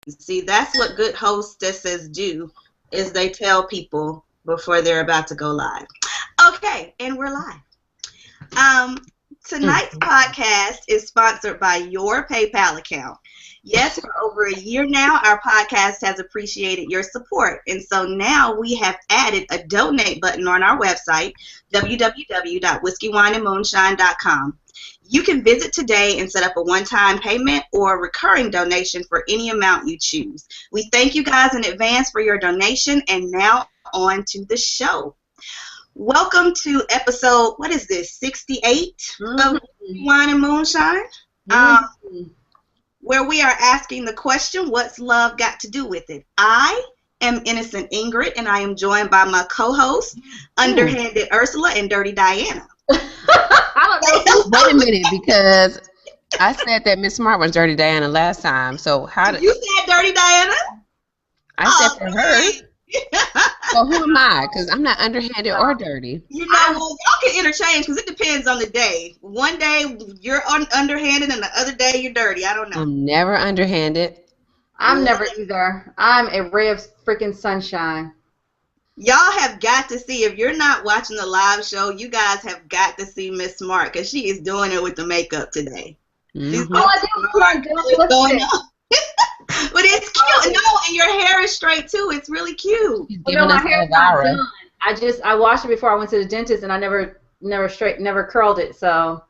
See, that's what good hostesses do, is they tell people before they're about to go live. Okay, and we're live. Tonight's podcast is sponsored by your PayPal account. Yes, for over a year now, our podcast has appreciated your support. And so now we have added a donate button on our website, www.whiskeywineandmoonshine.com. You can visit today and set up a one-time payment or a recurring donation for any amount you choose. We thank you guys in advance for your donation, and now on to the show. Welcome to episode, what is this, 68 of Wine and Moonshine, where we are asking the question, what's love got to do with it? I am Innocent Ingrid, and I am joined by my co-hosts, Underhanded Ursula and Dirty Diana. I don't know. Wait a minute, because I said that Miss Smart was Dirty Diana last time. So how did you said Dirty Diana? I said for her. So who am I? Because I'm not underhanded or dirty. You know, y'all can interchange because it depends on the day. One day you're underhanded, and the other day you're dirty. I don't know. I'm never underhanded. I'm never either. I'm a ray of freaking sunshine. Y'all have got to see, if you're not watching the live show, you guys have got to see Miss Smart because she is doing it with the makeup today. Mm-hmm. I didn't what's going on? But it's cute. No, and your hair is straight too. It's really cute. She's giving us my hair's not done. I washed it before I went to the dentist, and I never curled it. So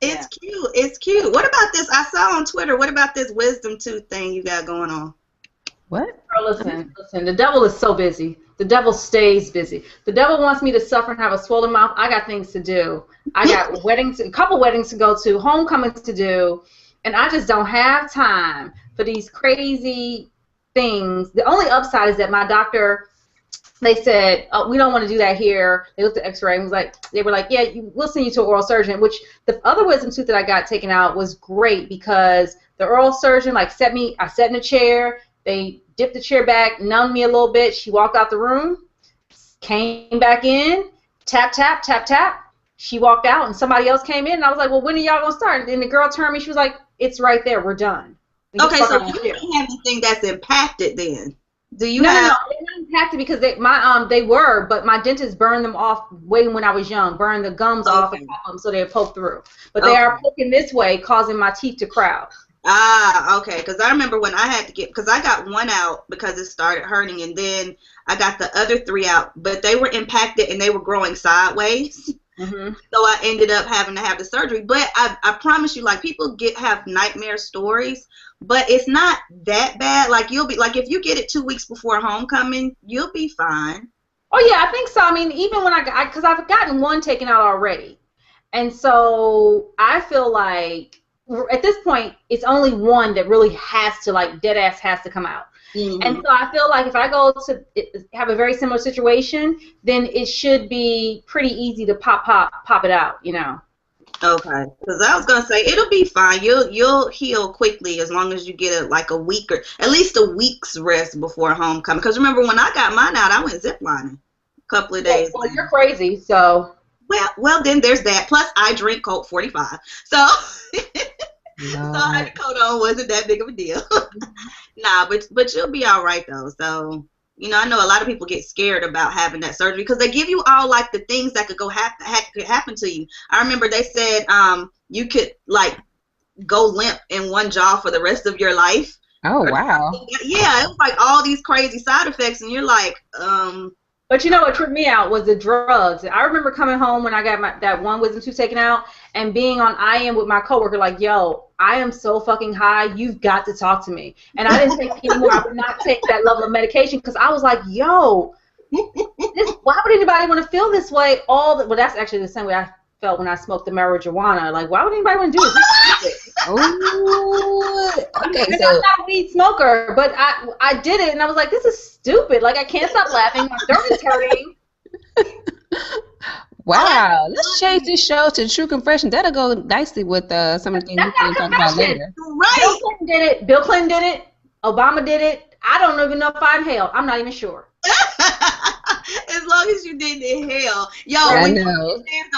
it's cute. It's cute. What about this? I saw on Twitter. What about this wisdom tooth thing you got going on? What? Girl, listen. The devil is so busy. The devil stays busy. The devil wants me to suffer and have a swollen mouth. I got things to do. I got a couple weddings to go to, homecomings to do, and I just don't have time for these crazy things. The only upside is that my doctor, they said, oh, we don't want to do that here. They looked at X-ray and they were like, yeah, we'll send you to an oral surgeon. Which the other wisdom tooth that I got taken out was great because the oral surgeon I sat in a chair. They dipped the chair back, numbed me a little bit. She walked out the room, came back in, tap, tap, tap, tap. She walked out, and somebody else came in, and I was like, well, when are y'all going to start? And the girl turned me. She was like, it's right there. We're done. Okay, so you don't have anything that's impacted then. Do you have? No, they're not impacted because they were, but my dentist burned them off way when I was young, burned the gums off of them so they would poke through. But they are poking this way, causing my teeth to crowd. Ah, okay, because I remember when I had to because I got one out because it started hurting, and then I got the other 3 out, but they were impacted and they were growing sideways. Mm-hmm. So I ended up having to have the surgery. But I promise you, like, people have nightmare stories, but it's not that bad. Like, you'll be, like, if you get it 2 weeks before homecoming, you'll be fine. Oh, yeah, I think so. I mean, even when because I've gotten one taken out already. And so I feel like at this point, it's only one that really has to, like, dead ass has to come out. Mm-hmm. And so I feel like if I go to have a very similar situation, then it should be pretty easy to pop it out, you know. Okay, because I was gonna say it'll be fine. You'll heal quickly as long as you get a week or at least a week's rest before homecoming. Because remember when I got mine out, I went ziplining a couple of days. Well, you're crazy, so. Well, then there's that. Plus, I drink Colt 45, so. So having a coat on wasn't that big of a deal. Nah, but you'll be all right though. So, you know, I know a lot of people get scared about having that surgery because they give you all like the things that could happen to you. I remember they said you could like go limp in one jaw for the rest of your life. Oh wow. Yeah, it was like all these crazy side effects, and you're like, But you know what tripped me out was the drugs. I remember coming home when I got that one wisdom tooth taken out and being on IM with my coworker like, yo, I am so fucking high. You've got to talk to me. And I didn't take anymore. I would not take that level of medication because I was like, yo, why would anybody want to feel this way? Well, that's actually the same way I felt when I smoked the marijuana. Like, why would anybody want to do this? Oh, okay. I'm not a weed smoker, but I did it, and I was like, this is stupid. Like, I can't stop laughing. My throat is hurting. Wow. Let's change this show to True Confession. That'll go nicely with some of the things we're going to talk about later. Right. Bill Clinton did it. Obama did it. I don't even know if I inhaled. I'm not even sure. As long as you didn't inhale. Yo,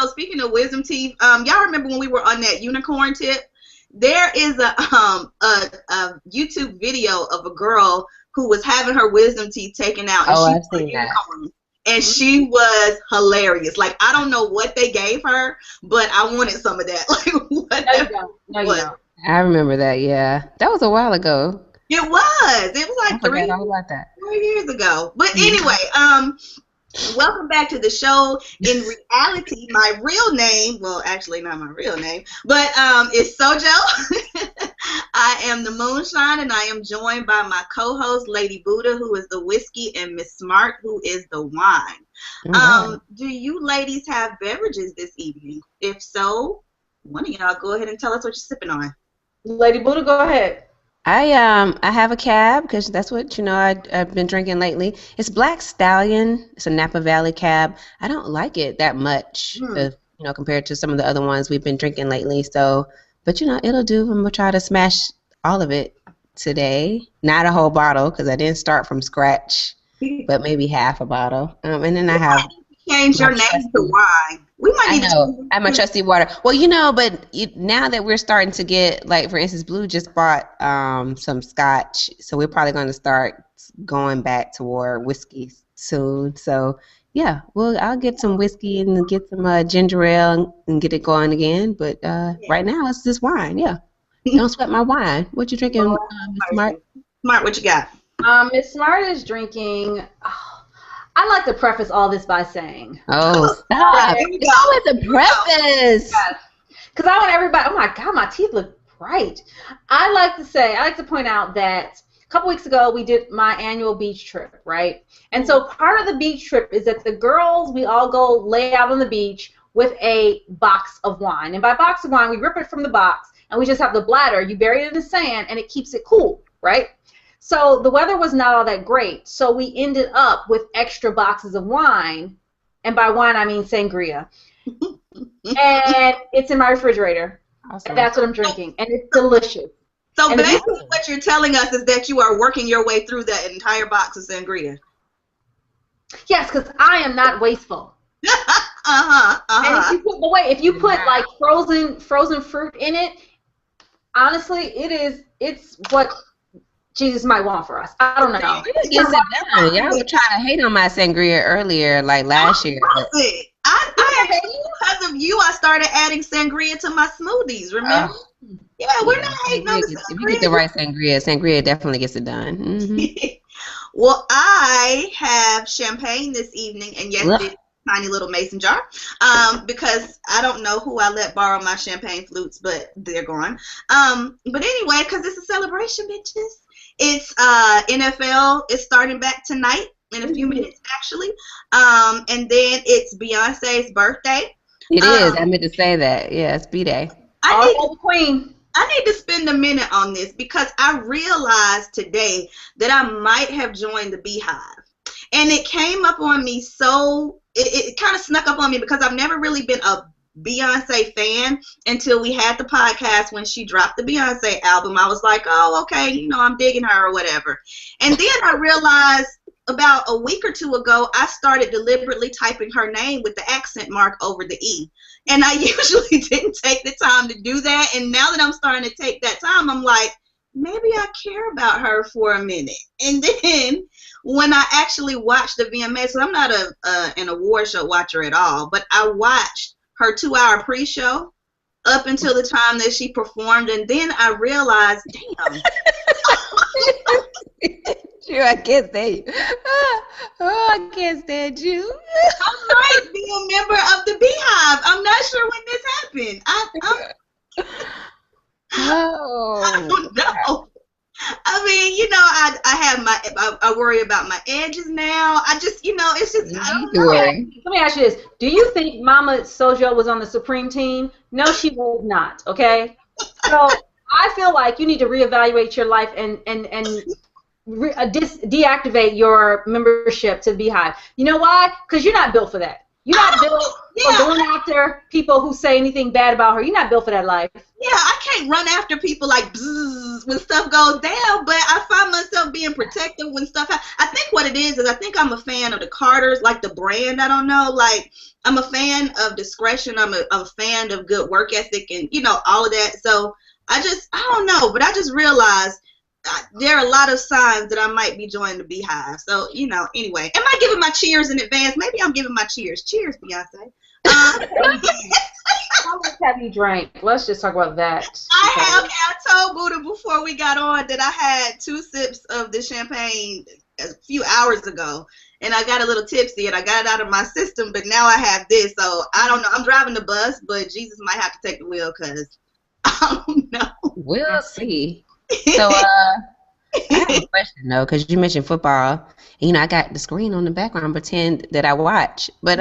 speaking of wisdom teeth, y'all remember when we were on that unicorn tip? There is a YouTube video of a girl who was having her wisdom teeth taken out, and Oh, she I've was a seen that. unicorn. And she was hilarious. Like, I don't know what they gave her, but I wanted some of that. Like, what? No, you don't. No, you don't. I remember that. Yeah, that was a while ago. It was. It was I like forgot all about that. 4 years ago. But anyway, welcome back to the show. In reality, my real name, well, actually not my real name, but it's Sojo. I am the Moonshine, and I am joined by my co-host, Lady Buddha, who is the whiskey, and Miss Smart, who is the wine. Do you ladies have beverages this evening? If so, one of y'all go ahead and tell us what you're sipping on. Lady Buddha, go ahead. I have a cab because that's what I've been drinking lately. It's Black Stallion. It's a Napa Valley cab. I don't like it that much, compared to some of the other ones we've been drinking lately. So, but it'll do. I'm gonna try to smash all of it today. Not a whole bottle because I didn't start from scratch, but maybe half a bottle. And then I have change your name to wine. We might need to. I'm a trusty water. Well, but now that we're starting to get, like, for instance, Blue just bought some scotch, so we're probably going to start going back toward whiskey soon. So yeah, I'll get some whiskey and get some ginger ale and get it going again. But right now it's just wine. Yeah, don't sweat my wine. What you drinking, Miss Smart? Smart, what you got? Miss Smart is drinking. I like to preface all this by saying. Oh, stop. It's always a preface. Because I want everybody, oh my God, my teeth look bright. I like to point out that a couple weeks ago we did my annual beach trip, right? And so part of the beach trip is that the girls, we all go lay out on the beach with a box of wine. And by box of wine, we rip it from the box and we just have the bladder. You bury it in the sand and it keeps it cool, right? So the weather was not all that great, so we ended up with extra boxes of wine, and by wine I mean sangria. And it's in my refrigerator. Awesome. And that's what I'm drinking, and it's delicious. So basically what you're telling us is that you are working your way through that entire box of sangria. Yes, because I am not wasteful. And if you put like frozen fruit in it, honestly, it's what Jesus might want for us. I don't know. It gets it done. Y'all were trying to hate on my sangria earlier, like last year. I because of you, I started adding sangria to my smoothies. Remember? Yeah, we're not hating on the sangria. If you get the right sangria definitely gets it done. Mm-hmm. Well, I have champagne this evening, and yes, it's a tiny little mason jar, because I don't know who I let borrow my champagne flutes, but they're gone. But anyway, because it's a celebration, bitches. It's NFL is starting back tonight in a few minutes, actually. And then it's Beyonce's birthday. It is. I meant to say that. Yeah, it's B-Day. Queen. I need to spend a minute on this because I realized today that I might have joined the Beehive. And it came up on me it kind of snuck up on me because I've never really been a Beyonce fan until we had the podcast when she dropped the Beyonce album. I was like, oh, okay, I'm digging her or whatever. And then I realized about a week or two ago, I started deliberately typing her name with the accent mark over the E. And I usually didn't take the time to do that. And now that I'm starting to take that time, I'm like, maybe I care about her for a minute. And then when I actually watched the VMAs, so I'm not an award show watcher at all, but I watched her 2-hour pre-show up until the time that she performed, and then I realized, damn. Sure, I can't stand you. I can't stand you. I might be a member of the Beehive. I'm not sure when this happened. I don't know. I mean, I have I worry about my edges now. I just, it's just, I don't know. Let me ask you this. Do you think Mama Sojo was on the Supreme team? No, she was not, okay? So I feel like you need to reevaluate your life and deactivate your membership to the Beehive. You know why? Because you're not built for that. You're not built for going after people who say anything bad about her. You're not built for that life. Yeah, I can't run after people like bzzz when stuff goes down, but I find myself being protective when stuff happens. I think what it is I think I'm a fan of the Carters, like the brand. I don't know, like I'm a fan of discretion. I'm a fan of good work ethic and all of that. So I don't know, but I just realized there are a lot of signs that I might be joining the Beehive. So, anyway, am I giving my cheers in advance? Maybe I'm giving my cheers. Cheers, Beyonce. How much have you drank? Let's just talk about that. I told Buddha before we got on that I had 2 sips of the champagne a few hours ago, and I got a little tipsy, and I got it out of my system, but now I have this, so I don't know. I'm driving the bus, but Jesus might have to take the wheel, because I don't know. We'll see. So, I have a question, though, because you mentioned football. And, I got the screen on the background, pretend that I watch. But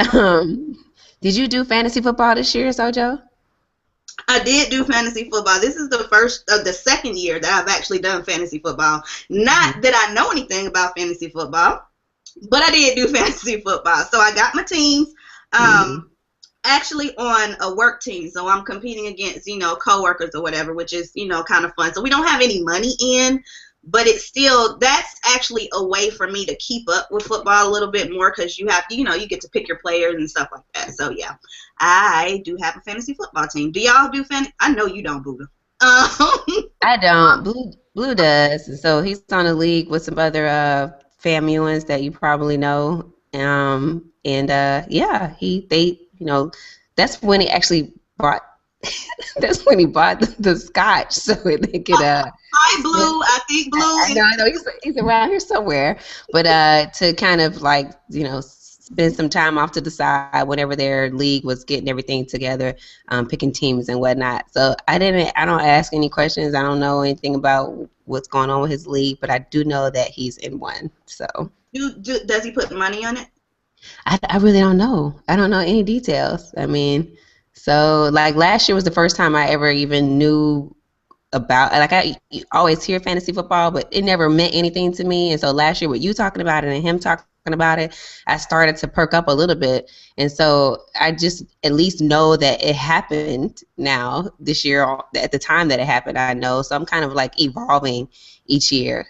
did you do fantasy football this year, Sojo? I did do fantasy football. This is the second year that I've actually done fantasy football. Not that I know anything about fantasy football, but I did do fantasy football. So I got my teams. Actually on a work team, so I'm competing against coworkers or whatever, which is kind of fun. So we don't have any money in, but that's actually a way for me to keep up with football a little bit more, because you have you get to pick your players and stuff like that. So yeah, I do have a fantasy football team. Do y'all do fantasy? I know you don't, Buddha. I don't. Blue does, and so he's on a league with some other FAMUans that you probably know. That's when he actually bought. That's when he bought the scotch, so they could. Hi, Blue. I think Blue. I know he's around here somewhere, but to kind of spend some time off to the side whenever their league was getting everything together, picking teams and whatnot. So I don't ask any questions. I don't know anything about what's going on with his league, but I do know that he's in one. So does he put money on it? I really don't know. I don't know any details. I mean, so last year was the first time I ever even knew about, I always hear fantasy football, but it never meant anything to me. And so last year with you talking about it and him talking about it, I started to perk up a little bit. And so I just at least know that it happened now this year. At the time that it happened, I know. So I'm kind of evolving each year.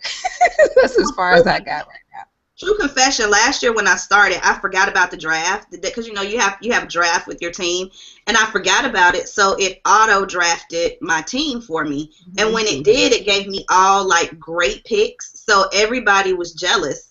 That's as far as I got right now. True confession, last year when I started, I forgot about the draft, because you have a draft with your team, and I forgot about it, so it auto drafted my team for me. And when it did, it gave me all great picks, so everybody was jealous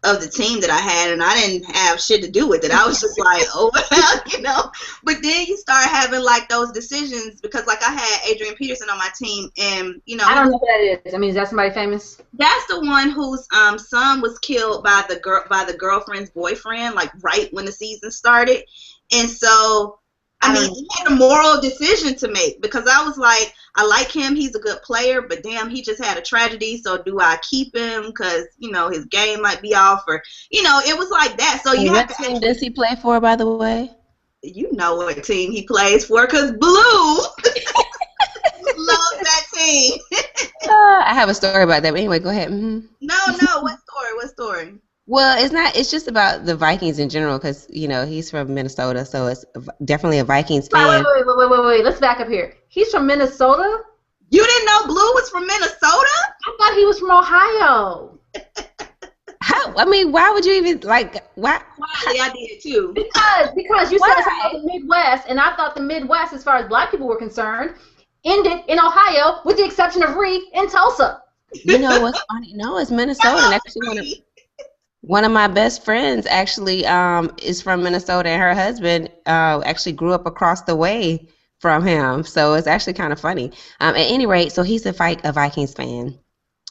of the team that I had, and I didn't have shit to do with it. I was just oh well, But then you start having those decisions, because I had Adrian Peterson on my team, and I don't know who that is. I mean, is that somebody famous? That's the one whose son was killed by the girlfriend's boyfriend, right when the season started. And so he had a moral decision to make, because I was I like him, he's a good player, but damn, he just had a tragedy, so do I keep him because, his game might be off, or, it was like that. So you have to. What team does he play for, by the way? You know what team he plays for, because Blue loves that team. I have a story about that, but anyway, go ahead. No, what story? Well, it's not. It's just about the Vikings in general, because he's from Minnesota, so it's definitely a Vikings fan. Wait. Let's back up here. He's from Minnesota. You didn't know Blue was from Minnesota? I thought he was from Ohio. How? I mean, why would you even why? Probably I did too. Because you said about the Midwest, and I thought the Midwest, as far as black people were concerned, ended in Ohio, with the exception of Reed and Tulsa. You know what's funny? No, it's Minnesota. And actually, one of my best friends actually is from Minnesota, and her husband actually grew up across the way from him. So it's actually kind of funny. At any rate, so he's a Vikings fan,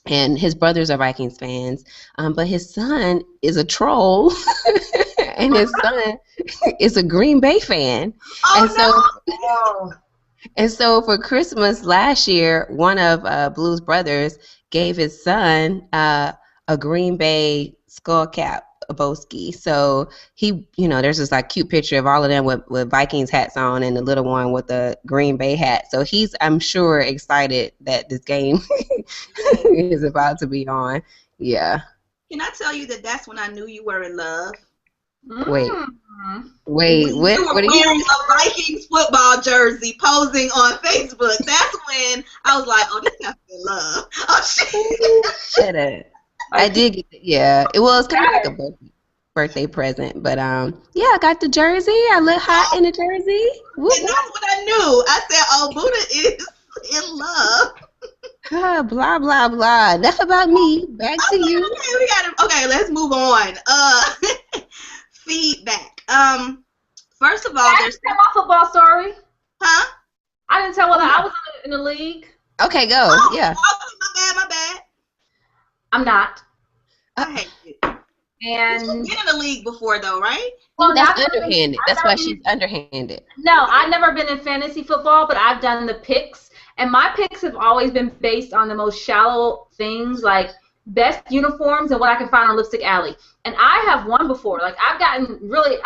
and his brothers are Vikings fans, but his son is a troll, and his son is a Green Bay fan. And so for Christmas last year, one of Blue's brothers gave his son a Green Bay skull cap, a Boski. So he, there's this cute picture of all of them with Vikings hats on, and the little one with the Green Bay hat. So he's, I'm sure, excited that this game is about to be on. Yeah. Can I tell you that that's when I knew you were in love? Wait. What are you wearing a Vikings football jersey, posing on Facebook? That's when I was like, oh, this guy's in love. Oh shit. Shut up. I did get it was kind of like a birthday present, but I got the jersey. I look hot in the jersey. And that's what I knew. I said, oh, Buddha is in love. Blah blah blah. Enough about me. Back to you. Okay, let's move on. Feedback. First of all, I didn't tell my football story. Huh? I didn't tell whether I was in the league. Okay, go. Oh, yeah. My bad. I'm not. I hate it. And you've been in the league before, though, right? Well, that's underhanded. That's why she's underhanded. No, I've never been in fantasy football, but I've done the picks, and my picks have always been based on the most shallow things, like best uniforms and what I can find on Lipstick Alley. And I have won before. Like I've done really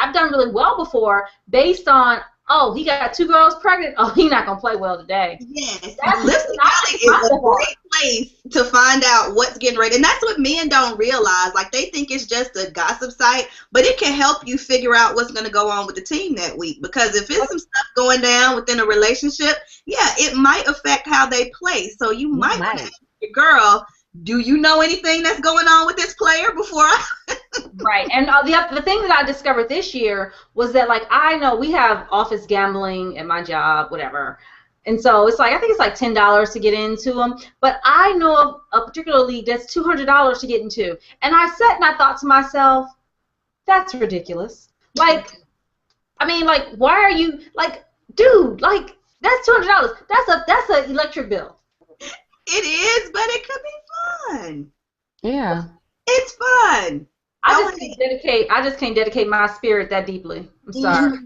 well before based on, oh, he got 2 girls pregnant. Oh, he's not gonna play well today. Yes, Lipstick Alley is a great place to find out what's getting ready, and that's what men don't realize. Like they think it's just a gossip site, but it can help you figure out what's going to go on with the team that week. Because if it's some stuff going down within a relationship, yeah, it might affect how they play. So you might want to ask your girl, do you know anything that's going on with this player before I... Right. And the thing that I discovered this year was that, like, I know we have office gambling at my job, whatever. And so it's like, I think it's like $10 to get into them. But I know of a particular league that's $200 to get into. And I sat and I thought to myself, that's ridiculous. Like, I mean, like, why are you, like, dude, like, that's $200. That's an electric bill. It is, but it could be fun. Yeah. It's fun. I just can't dedicate my spirit that deeply. I'm sorry.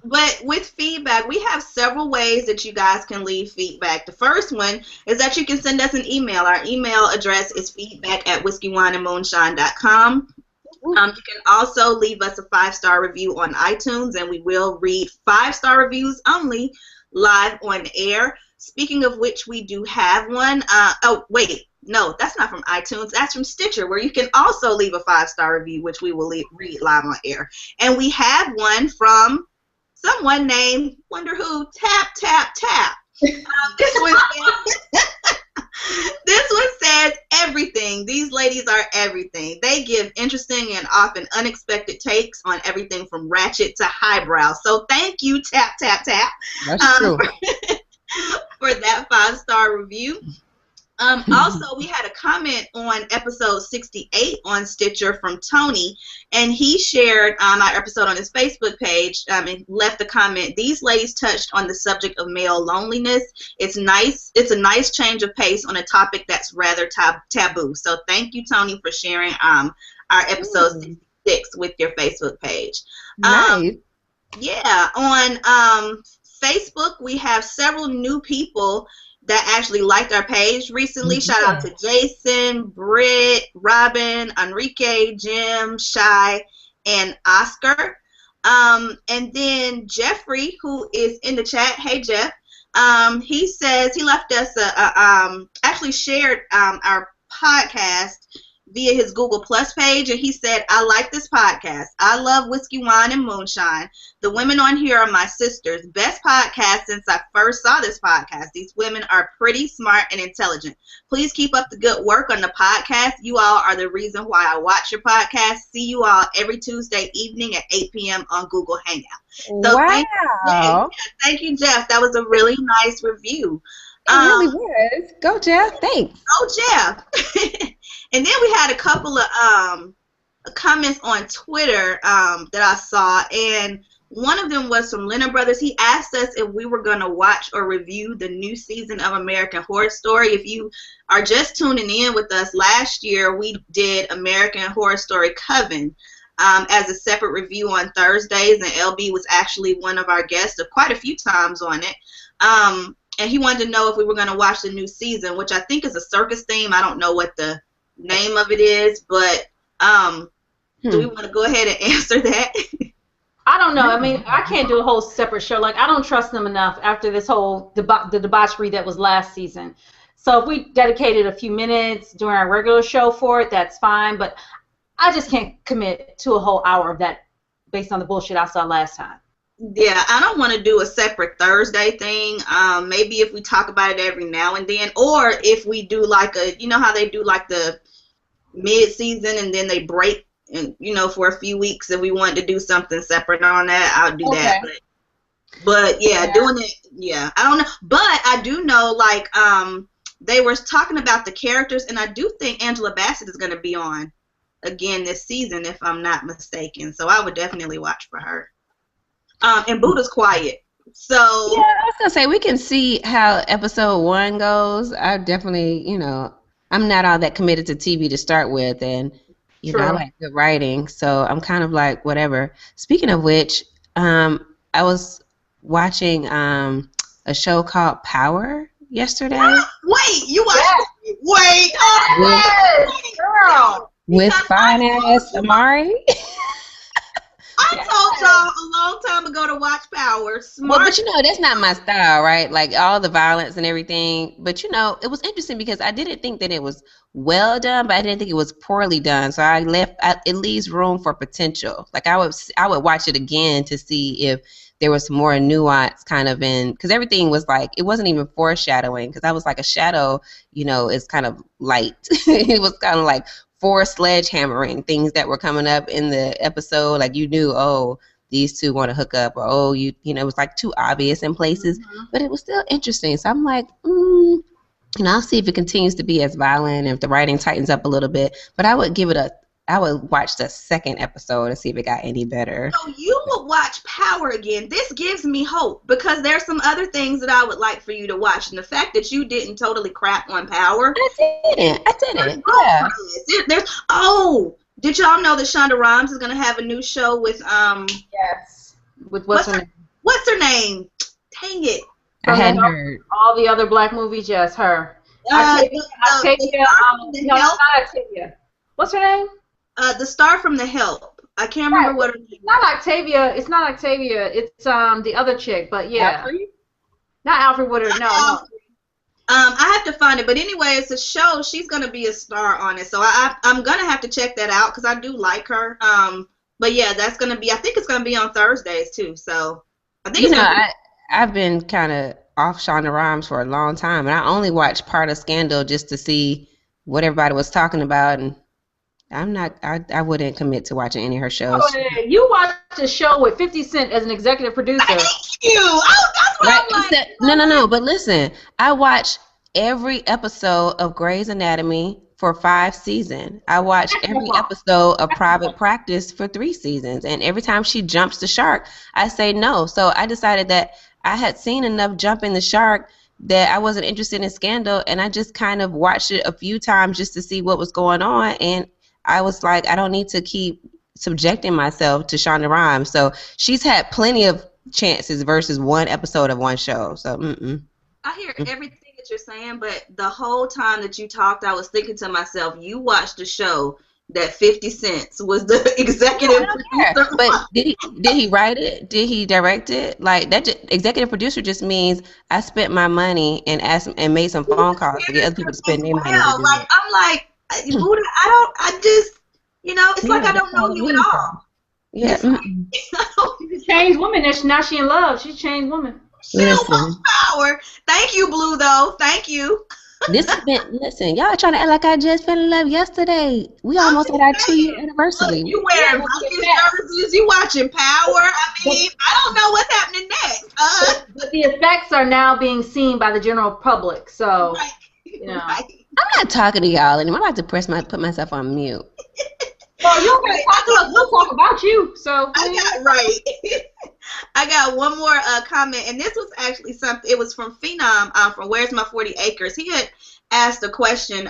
But with feedback, we have several ways that you guys can leave feedback. The first one is that you can send us an email. Our email address is feedback@whiskeywineandmoonshine.com. You can also leave us a 5-star review on iTunes, and we will read 5-star reviews only live on air. Speaking of which, we do have one. Oh, wait. No, that's not from iTunes. That's from Stitcher, where you can also leave a 5-star review, which we will read live on air. And we have one from someone named, wonder who, Tap, Tap, Tap. This one says everything. These ladies are everything. They give interesting and often unexpected takes on everything from ratchet to highbrow. So thank you, Tap, Tap, Tap. That's true. For that 5-star review. Also, we had a comment on episode 68 on Stitcher from Tony, and he shared our episode on his Facebook page and left a comment. These ladies touched on the subject of male loneliness. It's nice. It's a nice change of pace on a topic that's rather taboo. So thank you, Tony, for sharing our episode 66 with your Facebook page. Nice. Yeah, on Facebook, we have several new people that actually liked our page recently. Shout out to Jason, Britt, Robin, Enrique, Jim, Shy, and Oscar. And then Jeffrey, who is in the chat. Hey, Jeff. He says he left us actually shared our podcast via his Google Plus page, and he said, I like this podcast. I love Whiskey, Wine, and Moonshine. The women on here are my sisters. Best podcast since I first saw this podcast. These women are pretty smart and intelligent. Please keep up the good work on the podcast. You all are the reason why I watch your podcast. See you all every Tuesday evening at 8 p.m. on Google Hangout. So wow. Thank you, Jeff. That was a really nice review. It really was. Go, Jeff. Thanks. Go, Jeff. And then we had a couple of comments on Twitter that I saw, and one of them was from Leonard Brothers. He asked us if we were going to watch or review the new season of American Horror Story. If you are just tuning in with us, last year we did American Horror Story Coven as a separate review on Thursdays, and LB was actually one of our guests quite a few times on it. And he wanted to know if we were going to watch the new season, which I think is a circus theme. I don't know what the name of it is, but do we want to go ahead and answer that? I don't know. I mean, I can't do a whole separate show. Like, I don't trust them enough after this whole the debauchery that was last season. So if we dedicated a few minutes during our regular show for it, that's fine. But I just can't commit to a whole hour of that based on the bullshit I saw last time. Yeah, I don't want to do a separate Thursday thing. Maybe if we talk about it every now and then, or if we do like you know how they do like the mid-season and then they break, and for a few weeks. If we want to do something separate on that, I'll do that. But But yeah, doing it, yeah, I don't know. But I do know, like, they were talking about the characters, and I do think Angela Bassett is going to be on again this season, if I'm not mistaken. So I would definitely watch for her. And Buddha's quiet. So yeah, I was gonna say we can see how episode 1 goes. I definitely, I'm not all that committed to TV to start with, and I like good writing, so I'm kind of like whatever. Speaking of which, I was watching a show called Power yesterday. Wait, you watched? Yeah. Wait, girl, with fine ass Amari. I told y'all a long time ago to watch Power. Well, but that's not my style, right? Like all the violence and everything. But it was interesting because I didn't think that it was well done, but I didn't think it was poorly done. So it leaves room for potential. Like I would watch it again to see if there was more nuance kind of in, because everything was like, it wasn't even foreshadowing, because I was like, a shadow, is kind of light. It was kind of like for sledgehammering things that were coming up in the episode, like you knew, oh, these two want to hook up, or oh, it was like too obvious in places, but it was still interesting. So I'm like, I'll see if it continues to be as violent and if the writing tightens up a little bit. But I would watch the second episode and see if it got any better. So you would watch Power again. This gives me hope because there's some other things that I would like for you to watch. And the fact that you didn't totally crap on Power. I didn't. Yeah. Did y'all know that Shonda Rhimes is going to have a new show with Yes. With what's her name? What's her name? Dang it. I hadn't heard. All the other black movies, yes, her. Octavia. Not Octavia. What's her name? The star from The Help. I can't remember what her name is. Not Octavia. It's not Octavia. It's the other chick. But yeah. Alfred? Not Alfred Woodard. No. I have to find it. But anyway, it's a show. She's gonna be a star on it. So I'm gonna have to check that out because I do like her. But yeah, that's gonna be. I think it's gonna be on Thursdays too. So I think I've been kind of off Shonda Rhimes for a long time, and I only watched part of Scandal just to see what everybody was talking about, and I wouldn't commit to watching any of her shows. You watched a show with 50 Cent as an executive producer. Thank you. Oh, that's what I'm like. No. But listen, I watched every episode of Grey's Anatomy for 5 seasons. I watched every episode of Private Practice for 3 seasons. And every time she jumps the shark, I say no. So I decided that I had seen enough jumping the shark that I wasn't interested in Scandal. And I just kind of watched it a few times just to see what was going on. And I was like, I don't need to keep subjecting myself to Shonda Rhimes. So she's had plenty of chances versus 1 episode of 1 show. So, I hear everything that you're saying, but the whole time that you talked, I was thinking to myself, you watched a show that 50 Cent was the executive producer. But did he write it? Did he direct it? Like that executive producer just means I spent my money and made some phone calls to get other people to spend their money. Like I'm like, Buddha, it's like I don't know you at all. Yeah. She's a changed woman. Now she in love. She's a changed woman. Power. Thank you, Blue, though. Thank you. Listen, y'all trying to act like I just fell in love yesterday. We almost had our 2-year anniversary. You wearing services, you watching Power. I mean, I don't know what's happening next. But the effects are now being seen by the general public. So, Right. I'm not talking to y'all anymore. I'm about to put myself on mute. Well, you're going to talk to us. We'll talk about you. So I got one more comment, and this was actually something. It was from Phenom from Where's My 40 Acres. He had asked a question.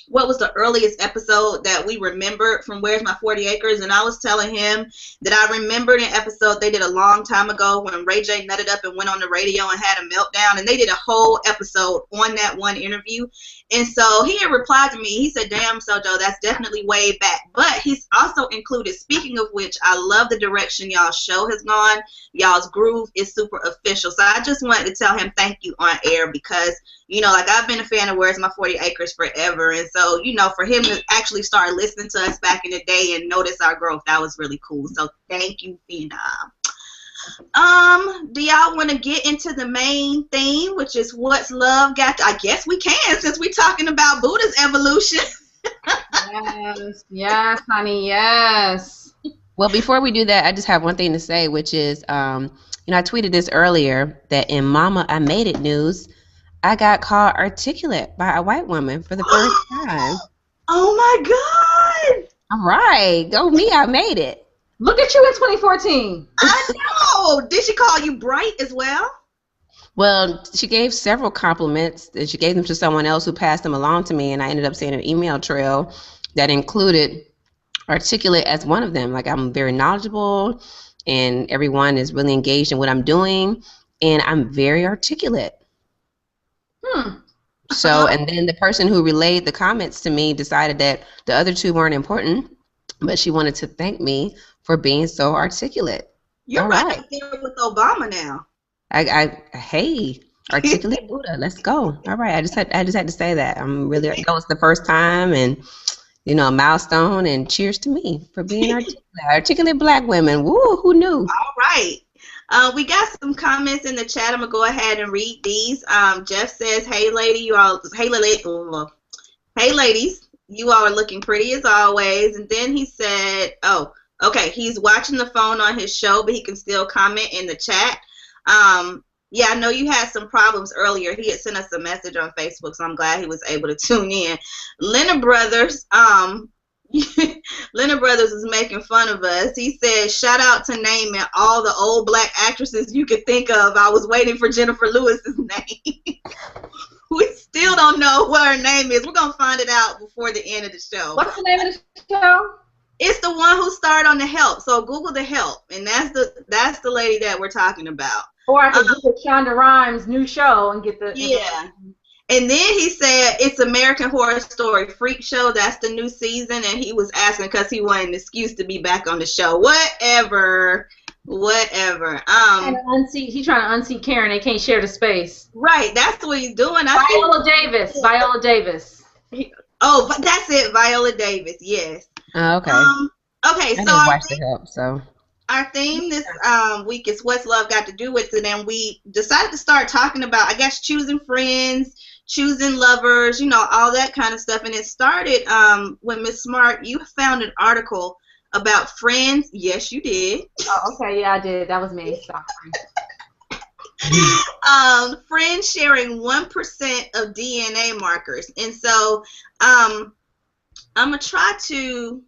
What was the earliest episode that we remembered from Where's My 40 Acres? And I was telling him that I remembered an episode they did a long time ago when Ray J nutted up and went on the radio and had a meltdown. And they did a whole episode on that one interview. And so he had replied to me. He said, damn, Sojo, that's definitely way back. But he's also included, speaking of which, I love the direction y'all's show has gone. Y'all's groove is super official. So I just wanted to tell him thank you on air because, like I've been a fan of Where's My 40 Acres forever. And so, for him to actually start listening to us back in the day and notice our growth, that was really cool. So thank you, Phenom. Do y'all want to get into the main theme, which is what's love got to, I guess we can since we're talking about Buddha's evolution. Yes, honey, yes. Well, before we do that, I just have one thing to say, which is I tweeted this earlier that in Mama I Made It news, I got called articulate by a white woman for the first time. Oh my God! All right, go me, I made it. Look at you in 2014. I know. Did she call you bright as well? Well, she gave several compliments, and she gave them to someone else who passed them along to me, and I ended up seeing an email trail that included articulate as one of them. Like, I'm very knowledgeable, and everyone is really engaged in what I'm doing, and I'm very articulate. So, and then the person who relayed the comments to me decided that the other two weren't important, but she wanted to thank me for being so articulate. You're right up there with Obama now. Hey, articulate Buddha, let's go. All right, I just had to say that. I'm really, that was the first time, and a milestone, and cheers to me for being articulate black women. Woo, who knew? All right. We got some comments in the chat. I'm gonna go ahead and read these. Jeff says, "Hey, ladies, you all are looking pretty as always." And then he said, "Oh, okay, he's watching the phone on his show, but he can still comment in the chat." Yeah, I know you had some problems earlier. He had sent us a message on Facebook, so I'm glad he was able to tune in. Lena Brothers, Lena Brothers is making fun of us. He said, "Shout out to naming all the old black actresses you could think of. I was waiting for Jennifer Lewis's name." We still don't know what her name is. We're gonna find it out before the end of the show. What's the name of the show? It's the one who starred on The Help. So Google The Help, and that's the lady that we're talking about. Or I could Google Shonda Rhimes' new show and get the And then he said it's American Horror Story Freak Show. That's the new season, and he was asking because he wanted an excuse to be back on the show. Whatever. He's trying to unseat Karen. They can't share the space. Right. That's what he's doing. Viola Davis. Viola Davis. Oh, that's it. Viola Davis. Yes. Okay. Okay. I didn't watch The Help, so. Our theme this week is What's Love Got to Do with It, and we decided to start talking about, I guess, choosing friends, choosing lovers, all that kind of stuff. And it started when Miss Smart, you found an article about friends. Yes, you did. Oh, okay. Yeah, I did. That was me. Sorry. Friends sharing 1% of DNA markers. And so I'm going to try to,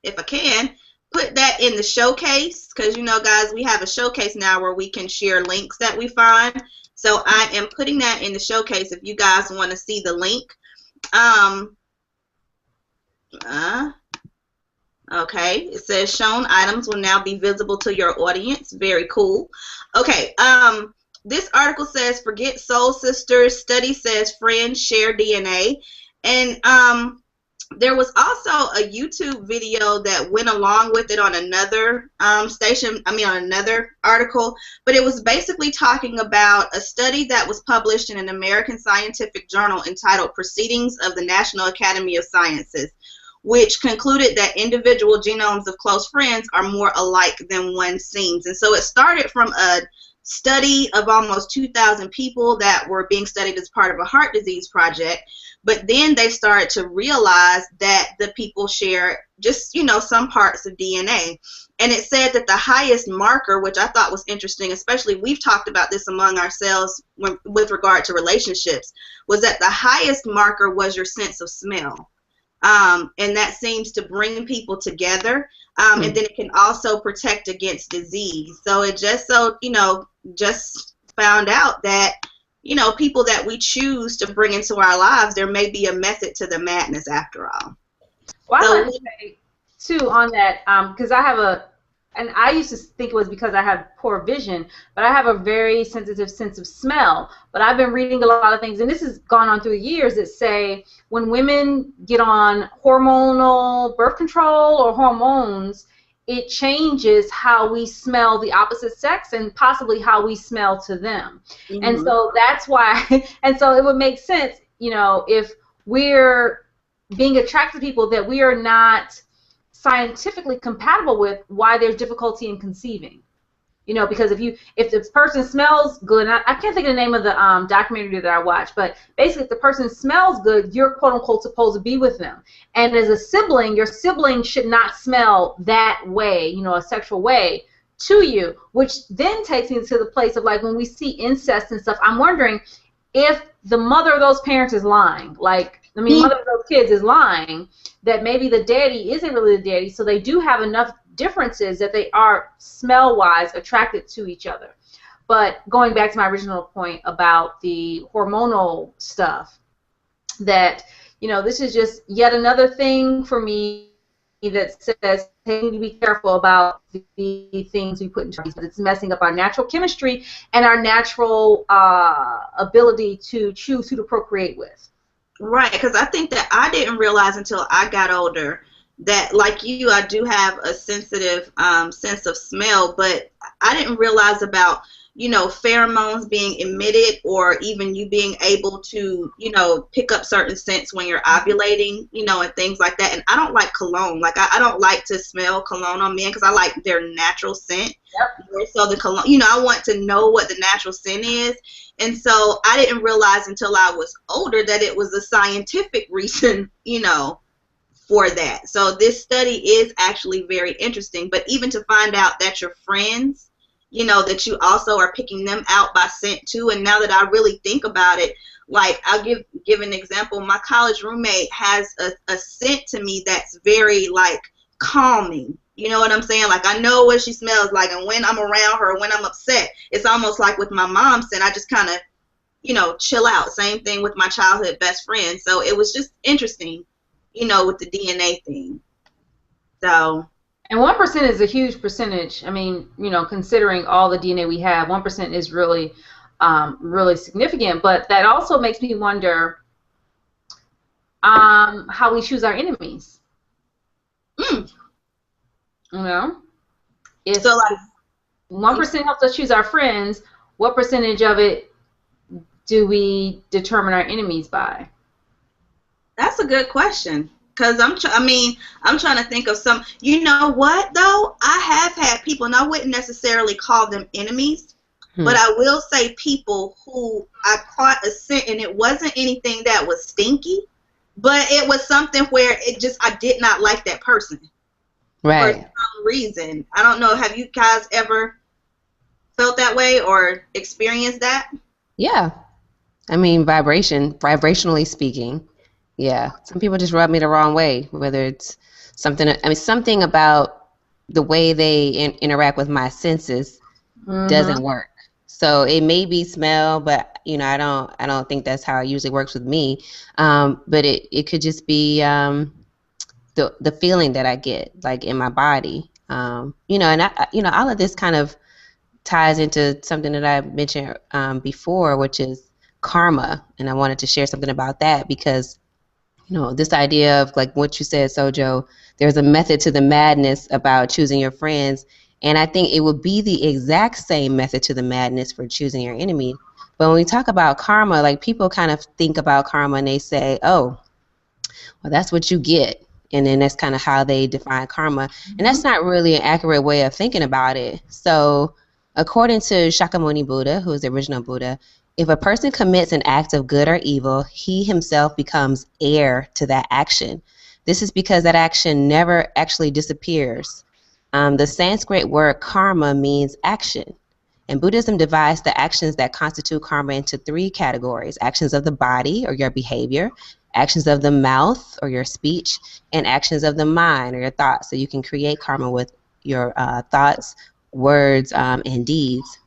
if I can, put that in the showcase, because guys, we have a showcase now where we can share links that we find. So I am putting that in the showcase if you guys want to see the link. Okay, it says shown items will now be visible to your audience. Very cool. Okay, this article says forget soul sisters. Study says friends share DNA. And there was also a YouTube video that went along with it on another on another article, but it was basically talking about a study that was published in an American scientific journal entitled Proceedings of the National Academy of Sciences, which concluded that individual genomes of close friends are more alike than one seems. And so it started from a study of almost 2,000 people that were being studied as part of a heart disease project. But then they started to realize that the people share just, some parts of DNA. And it said that the highest marker, which I thought was interesting, especially we've talked about this among ourselves with regard to relationships, was that the highest marker was your sense of smell. And that seems to bring people together. And then it can also protect against disease. So it just just found out that people that we choose to bring into our lives, there may be a method to the madness after all. Well, I want to say, too, on that, because and I used to think it was because I had poor vision, but I have a very sensitive sense of smell. But I've been reading a lot of things, and this has gone on through years, that say when women get on hormonal birth control or hormones, it changes how we smell the opposite sex and possibly how we smell to them. Mm-hmm. And so that's why, and so it would make sense, if we're being attracted to people that we are not scientifically compatible with, why there's difficulty in conceiving. Because if this person smells good, and I can't think of the name of the documentary that I watched, but basically if the person smells good, you're quote unquote supposed to be with them. And as a sibling, your sibling should not smell that way, a sexual way to you, which then takes me to the place of like when we see incest and stuff, I'm wondering if the mother of those parents is lying. Like, I mean, the mother of those kids is lying, that maybe the daddy isn't really the daddy, so they do have enough differences that they are smell-wise attracted to each other. But going back to my original point about the hormonal stuff, that, you know, this is just yet another thing for me that says, hey, we need to be careful about the things we put into our bodies, but it's messing up our natural chemistry and our natural ability to choose who to procreate with. Right, because I think that I didn't realize until I got older that, like you, I do have a sensitive sense of smell, but I didn't realize about, you know, pheromones being emitted, or even you being able to, you know, pick up certain scents when you're ovulating, you know, and things like that. And I don't like cologne. Like, I don't like to smell cologne on men because I like their natural scent. Yep. So the cologne, you know, I want to know what the natural scent is. And so I didn't realize until I was older that it was a scientific reason, you know, for that. So this study is actually very interesting. But even to find out that your friends, you know, that you also are picking them out by scent too. And now that I really think about it, like, I'll give an example. My college roommate has a scent to me that's very, like, calming. You know what I'm saying? Like, I know what she smells like, and when I'm around her, when I'm upset, it's almost like with my mom's scent, I just kind of, you know, chill out. Same thing with my childhood best friend. So it was just interesting, you know, with the DNA thing. So. And 1% is a huge percentage. I mean, you know, considering all the DNA we have, 1% is really, really significant. But that also makes me wonder how we choose our enemies. You know, if so, like, 1% helps us choose our friends, what percentage of it do we determine our enemies by? That's a good question. Because I'm trying to think of some, you know what, though? I have had people, and I wouldn't necessarily call them enemies, but I will say people who I caught a scent, and it wasn't anything that was stinky, but it was something where I did not like that person. Right. For some reason. I don't know. Have you guys ever felt that way or experienced that? Yeah. I mean, vibrationally speaking. Yeah, some people just rub me the wrong way, whether it's something about the way they interact with my senses doesn't work. So it may be smell, but, you know, I don't think that's how it usually works with me. But it could just be the feeling that I get, like, in my body. You know, and all of this kind of ties into something that I mentioned before, which is karma, and I wanted to share something about that because, you know, this idea of, like what you said, Sojo, there's a method to the madness about choosing your friends, and I think it would be the exact same method to the madness for choosing your enemy. But when we talk about karma, like, people kind of think about karma and they say, oh, well, that's what you get, and then that's kind of how they define karma, and that's not really an accurate way of thinking about it. So according to Shakyamuni Buddha, who is the original Buddha, if a person commits an act of good or evil, he himself becomes heir to that action. This is because that action never actually disappears. The Sanskrit word karma means action. And Buddhism divides the actions that constitute karma into 3 categories: actions of the body, or your behavior, actions of the mouth, or your speech, and actions of the mind, or your thoughts. So you can create karma with your thoughts, words, and deeds.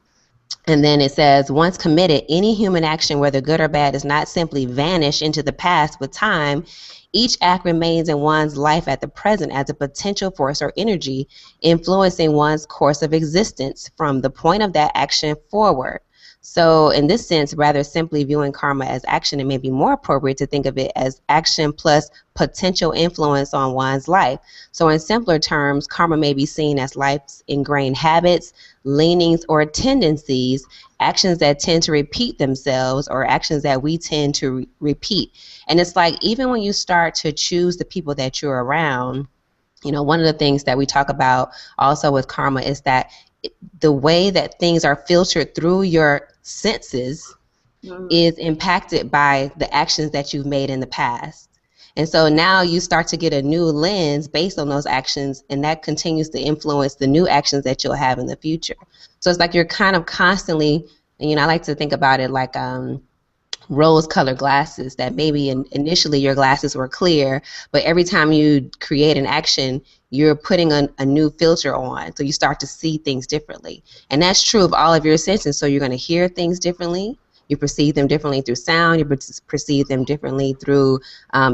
And then it says, once committed, any human action, whether good or bad, does not simply vanish into the past with time. Each act remains in one's life at the present as a potential force or energy, influencing one's course of existence from the point of that action forward. So in this sense, rather simply viewing karma as action, it may be more appropriate to think of it as action plus potential influence on one's life. So in simpler terms, karma may be seen as life's ingrained habits, leanings, or tendencies, actions that tend to repeat themselves, or actions that we tend to repeat. And it's like, even when you start to choose the people that you're around, you know, one of the things that we talk about also with karma is that the way that things are filtered through your senses is impacted by the actions that you've made in the past. And so now you start to get a new lens based on those actions, and that continues to influence the new actions that you'll have in the future. So it's like you're kind of constantly, you know, I like to think about it like rose-colored glasses, that maybe initially your glasses were clear, but every time you create an action, you're putting a new filter on, so you start to see things differently. And that's true of all of your senses. So you're going to hear things differently, you perceive them differently through sound, you perceive them differently through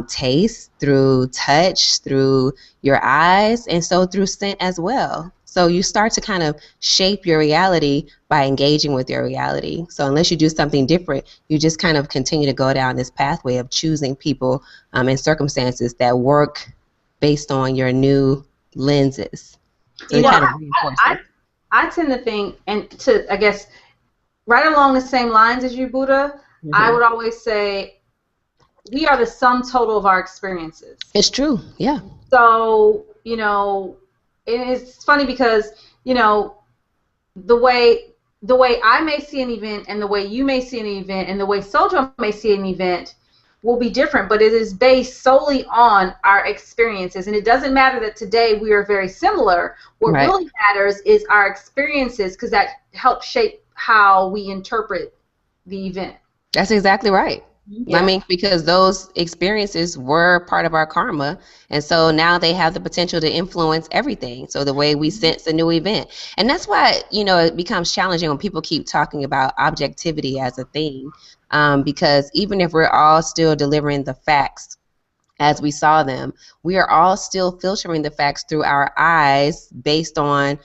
taste, through touch, through your eyes, and so through scent as well. So you start to kind of shape your reality by engaging with your reality. So unless you do something different, you just kind of continue to go down this pathway of choosing people and circumstances that work based on your new lenses. So You know, kind of reinforce it. I tend to think, and to, I guess, right along the same lines as you, Buddha, I would always say we are the sum total of our experiences. It's true, yeah. So, you know, it's funny because, you know, the way I may see an event and the way you may see an event and the way Sojourner may see an event will be different, but it is based solely on our experiences. And it doesn't matter that today we are very similar. What really matters is our experiences, because that helps shape how we interpret the event. That's exactly right. Yeah. I mean, because those experiences were part of our karma, and so now they have the potential to influence everything. So the way we sense a new event. And that's why, you know, it becomes challenging when people keep talking about objectivity as a thing, because even if we're all still delivering the facts as we saw them, we are all still filtering the facts through our eyes based on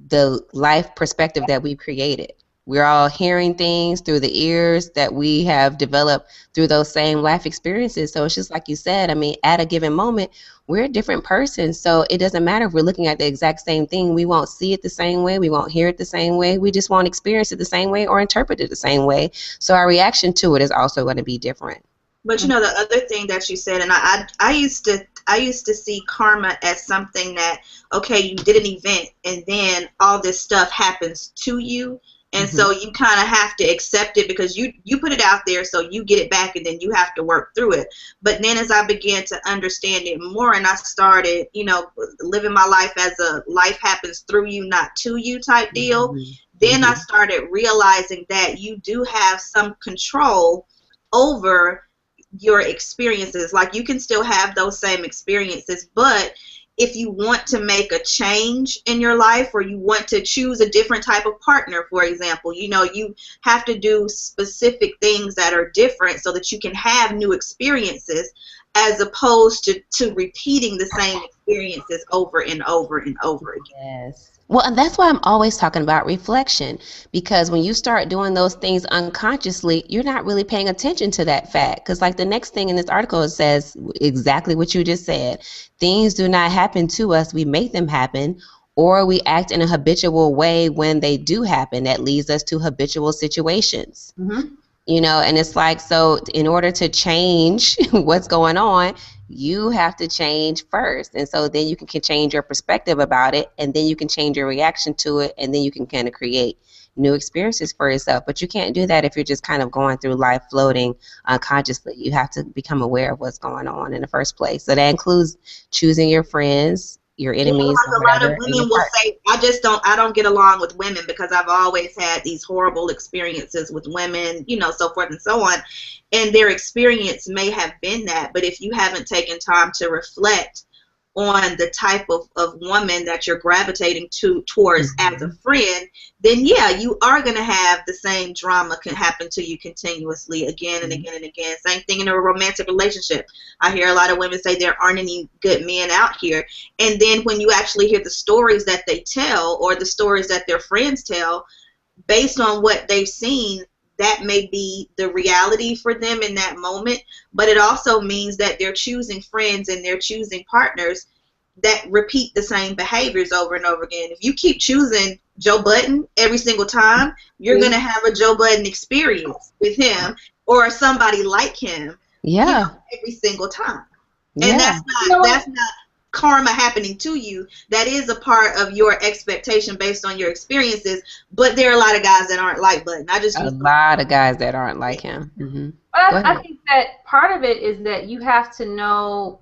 the life perspective that we've created. We're all hearing things through the ears that we have developed through those same life experiences. So it's just like you said, I mean, at a given moment, we're a different person. So it doesn't matter if we're looking at the exact same thing. We won't see it the same way. We won't hear it the same way. We just won't experience it the same way or interpret it the same way. So our reaction to it is also going to be different. But you know, the other thing that you said, and I used to see karma as something that, okay, you did an event and then all this stuff happens to you. And so you kind of have to accept it because you put it out there, so you get it back, and then you have to work through it. But then as I began to understand it more, and I started, you know, living my life as a life happens through you, not to you type deal, then I started realizing that you do have some control over your experiences. Like, you can still have those same experiences, but if you want to make a change in your life, or you want to choose a different type of partner, for example, you know, you have to do specific things that are different so that you can have new experiences, as opposed to repeating the same experiences over and over and over again. Yes. Well, and that's why I'm always talking about reflection, because when you start doing those things unconsciously, you're not really paying attention to that fact. Because like the next thing in this article, it says exactly what you just said. Things do not happen to us. We make them happen, or we act in a habitual way when they do happen. That leads us to habitual situations. You know, and it's like, so in order to change what's going on, you have to change first. And so then you can change your perspective about it, and then you can change your reaction to it, and then you can kind of create new experiences for yourself. But you can't do that if you're just kind of going through life floating unconsciously. You have to become aware of what's going on in the first place. So that includes choosing your friends, your enemies. Yeah, like a lot of women will say, I don't get along with women because I've always had these horrible experiences with women, you know, so forth and so on. And their experience may have been that, but if you haven't taken time to reflect on the type of woman that you're gravitating towards as a friend, then yeah, you are going to have the same drama can happen to you continuously again and again and again. Same thing in a romantic relationship. I hear a lot of women say there aren't any good men out here. And then when you actually hear the stories that they tell, or the stories that their friends tell, based on what they've seen, that may be the reality for them in that moment, but it also means that they're choosing friends and they're choosing partners that repeat the same behaviors over and over again. If you keep choosing Joe Budden every single time, you're going to have a Joe Budden experience with him or somebody like him, you know, every single time. And that's not karma happening to you. That is a part of your expectation based on your experiences, but there are a lot of guys that aren't like Budden. A lot of guys that aren't like him. But I think that part of it is that you have to know,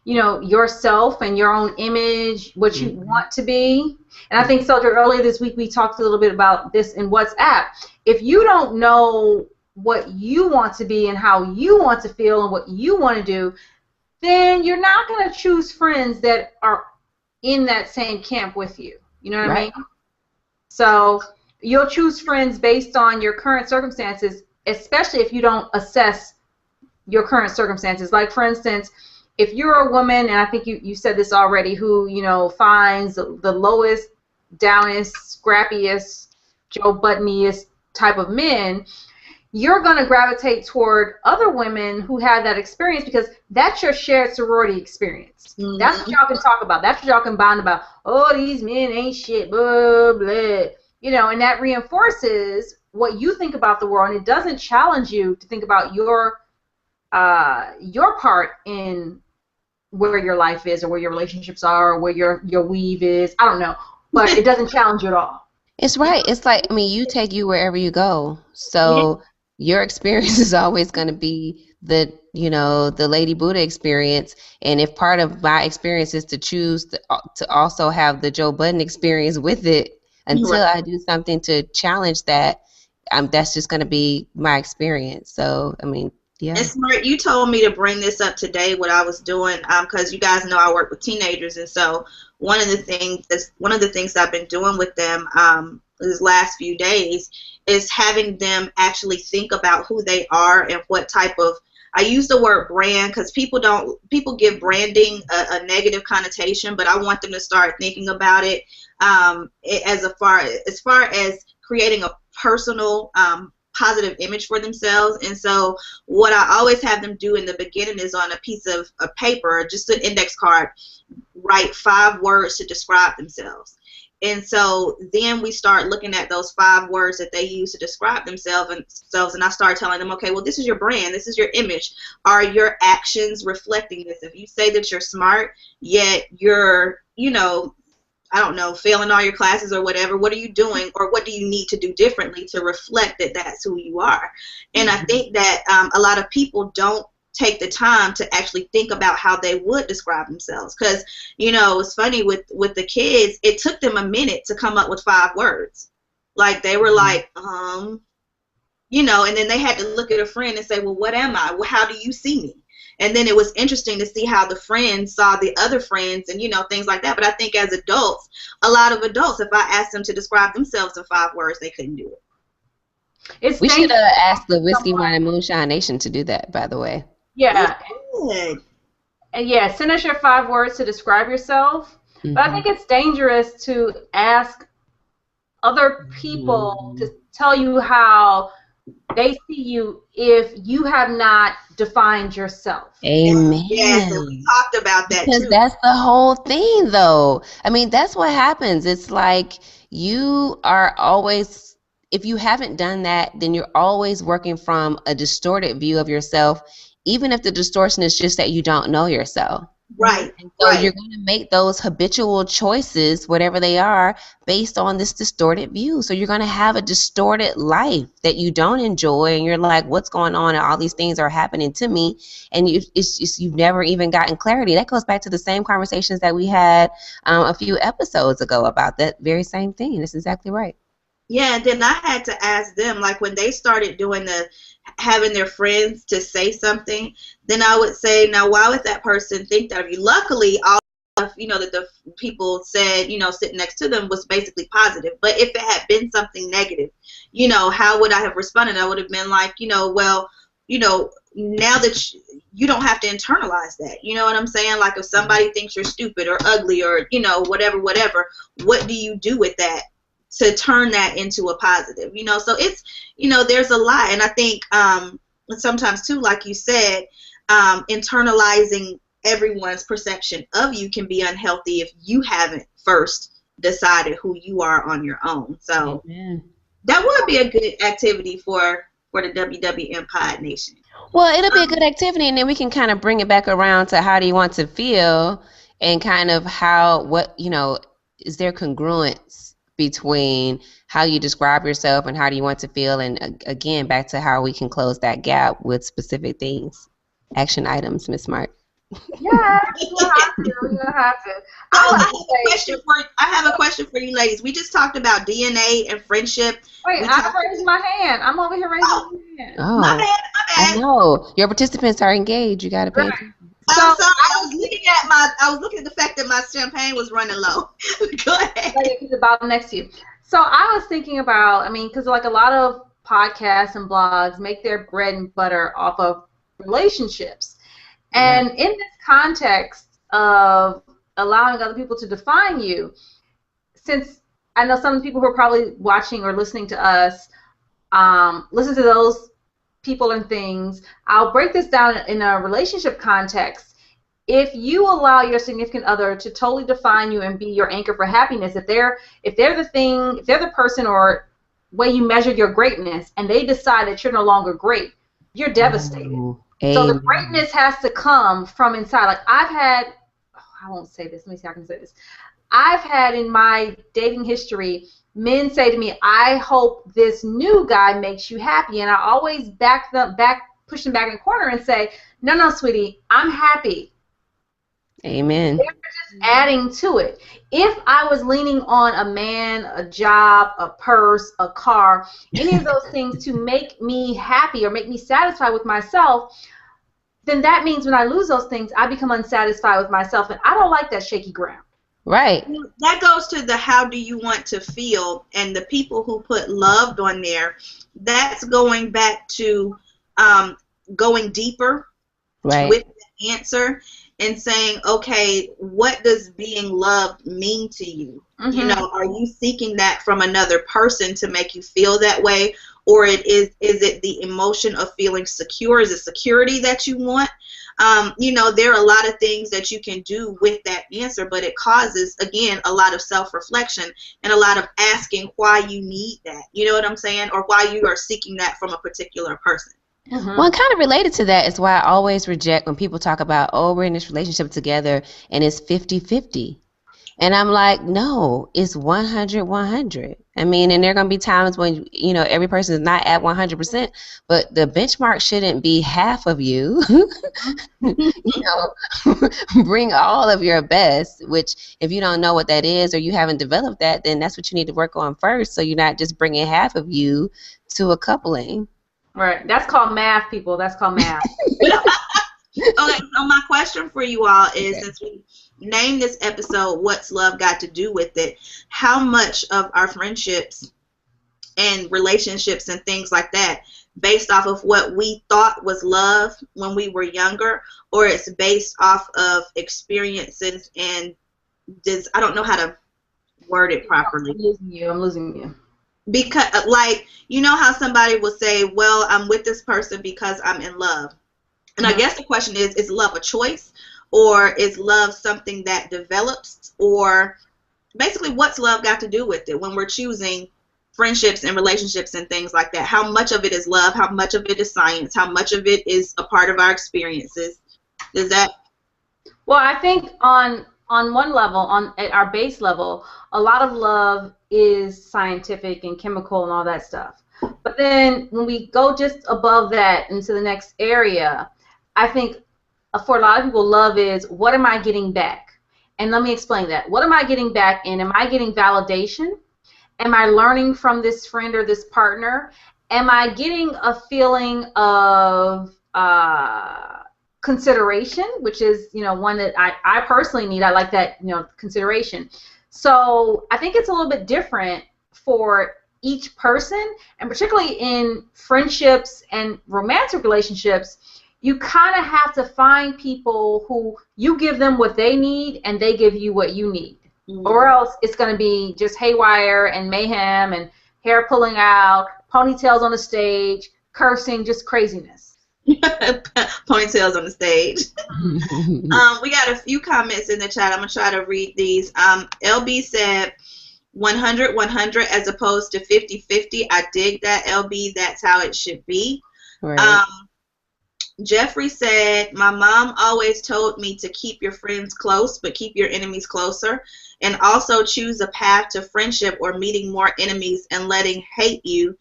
yourself and your own image, what you want to be. And I think, Soldier, earlier this week we talked a little bit about this in WhatsApp. If you don't know what you want to be and how you want to feel and what you want to do, then you're not going to choose friends that are in that same camp with you. You know what I mean? So you'll choose friends based on your current circumstances, especially if you don't assess your current circumstances. Like, for instance, if you're a woman, and I think you said this already, who, finds the lowest, downest, scrappiest, Joe Buttoniest type of men, you're going to gravitate toward other women who have that experience because that's your shared sorority experience. That's what y'all can talk about. That's what y'all can bond about. Oh, these men ain't shit, blah, blah. And that reinforces what you think about the world, and it doesn't challenge you to think about your part in where your life is, or where your relationships are, or where your weave is. I don't know, but it doesn't challenge you at all. It's right. It's like, you take you wherever you go. So your experience is always going to be the Lady Buddha experience. And if part of my experience is to choose to also have the Joe Budden experience with it, until I do something to challenge that, that's just going to be my experience. So, yeah. And Smart, you told me to bring this up today, what I was doing, because you guys know I work with teenagers, and so one of the things I've been doing with them these last few days is having them actually think about who they are and what type of, I use the word brand because people give branding a negative connotation, but I want them to start thinking about it as far as creating a personal positive image for themselves. And so what I always have them do in the beginning is on a piece of paper, just an index card, write 5 words to describe themselves. And so then we start looking at those 5 words that they use to describe themselves, and I start telling them, okay, well, this is your brand, this is your image. Are your actions reflecting this? If you say that you're smart, yet you're, I don't know, failing all your classes or whatever, what are you doing, or what do you need to do differently to reflect that that's who you are? And I think that a lot of people don't take the time to actually think about how they would describe themselves, because it's funny with the kids, it took them a minute to come up with 5 words. Like, they were like and then they had to look at a friend and say, well, what am I? Well, how do you see me? And then it was interesting to see how the friends saw the other friends and things like that. But I think as adults, a lot of adults, if I asked them to describe themselves in 5 words, they couldn't do it. We should ask the Whiskey, Wine, and Moonshine Nation to do that, by the way. Yeah. And send us your 5 words to describe yourself. But I think it's dangerous to ask other people to tell you how they see you if you have not defined yourself. Amen. Yes, and we talked about that because too. That's the whole thing, though. That's what happens. It's like you are always, if you haven't done that, then you're always working from a distorted view of yourself, even if the distortion is just that you don't know yourself. Right. And so you're going to make those habitual choices, whatever they are, based on this distorted view. So you're going to have a distorted life that you don't enjoy, and you're like, what's going on? And all these things are happening to me, and you've never even gotten clarity. That goes back to the same conversations that we had a few episodes ago about that very same thing. That's exactly right. Yeah, and then I had to ask them, like, when they started doing having their friends to say something, then I would say, now, why would that person think that of you? Luckily, all of, that the people said, sitting next to them was basically positive. But if it had been something negative, how would I have responded? I would have been like, well, now that you don't have to internalize that. You know what I'm saying? Like, if somebody thinks you're stupid or ugly or, whatever, what do you do with that to turn that into a positive? So it's, there's a lot. And I think sometimes too, like you said, internalizing everyone's perception of you can be unhealthy if you haven't first decided who you are on your own. So that would be a good activity for the WWM Pod Nation. Well, it'll be a good activity, and then we can kind of bring it back around to how do you want to feel, and kind of is there congruence between how you describe yourself and how do you want to feel, and again, back to how we can close that gap with specific things, action items, Miss Smart. Yeah, you have to. I have a question for you ladies. We just talked about DNA and friendship. Wait, I raised my hand. I'm over here raising my hand. Oh, my bad. I know. Your participants are engaged. You got to pay attention. I'm sorry. I was looking at the fact that my champagne was running low. Go ahead. He's about next to you. So I was thinking about, because like a lot of podcasts and blogs make their bread and butter off of relationships. And in this context of allowing other people to define you, since I know some people who are probably watching or listening to us listen to those people and things, I'll break this down in a relationship context. If you allow your significant other to totally define you and be your anchor for happiness, if they're the person or way you measure your greatness, and they decide that you're no longer great, you're devastated. So the greatness has to come from inside. Like I won't say this. Let me see how I can say this. I've had in my dating history men say to me, I hope this new guy makes you happy. And I always push them back in the corner and say, no, sweetie, I'm happy. Amen. They're just adding to it. If I was leaning on a man, a job, a purse, a car, any of those things to make me happy or make me satisfied with myself, then that means when I lose those things, I become unsatisfied with myself, and I don't like that shaky ground. Right. That goes to the how do you want to feel, and the people who put loved on there, that's going back to going deeper with the answer and saying, okay, what does being loved mean to you? Mm-hmm. You know, are you seeking that from another person to make you feel that way? Or is it the emotion of feeling secure? Is it security that you want? You know, there are a lot of things that you can do with that answer, but it causes, again, a lot of self-reflection and a lot of asking why you need that. You know what I'm saying? Or why you are seeking that from a particular person. Mm-hmm. Well, kind of related to that is why I always reject when people talk about, oh, we're in this relationship together and it's 50-50. And I'm like, no, it's 100-100. I mean, and there are going to be times when, you know, every person is not at 100%, but the benchmark shouldn't be half of you. You know, bring all of your best, which if you don't know what that is or you haven't developed that, then that's what you need to work on first, so you're not just bringing half of you to a coupling. Right. That's called math, people. That's called math. Okay, so my question for you all is, since we named this episode What's Love Got to Do with It, how much of our friendships and relationships and things like that based off of what we thought was love when we were younger, or it's based off of experiences and I don't know how to word it properly. I'm losing you. Because, like, you know how somebody will say, well, I'm with this person because I'm in love. And I guess the question is love a choice, or is love something that develops, or basically what's love got to do with it when we're choosing friendships and relationships and things like that? How much of it is love? How much of it is science? How much of it is a part of our experiences? Does that? Well, I think on one level, at our base level, a lot of love is scientific and chemical and all that stuff. But then when we go just above that into the next area, I think for a lot of people, love is, what am I getting back? And let me explain that. What am I getting back in? Am I getting validation? Am I learning from this friend or this partner? Am I getting a feeling of consideration, which is, you know, one that I personally need. I like that, you know, consideration. So I think it's a little bit different for each person, and particularly in friendships and romantic relationships, you kind of have to find people who you give them what they need and they give you what you need. Mm-hmm. Or else it's going to be just haywire and mayhem and hair pulling out, ponytails on the stage, cursing, just craziness. Ponytails on the stage. We got a few comments in the chat. I'm going to try to read these. LB said 100-100 as opposed to 50-50. I dig that, LB. That's how it should be. Right. Jeffrey said, my mom always told me to keep your friends close, but keep your enemies closer. And also choose a path to friendship or meeting more enemies and letting hate you.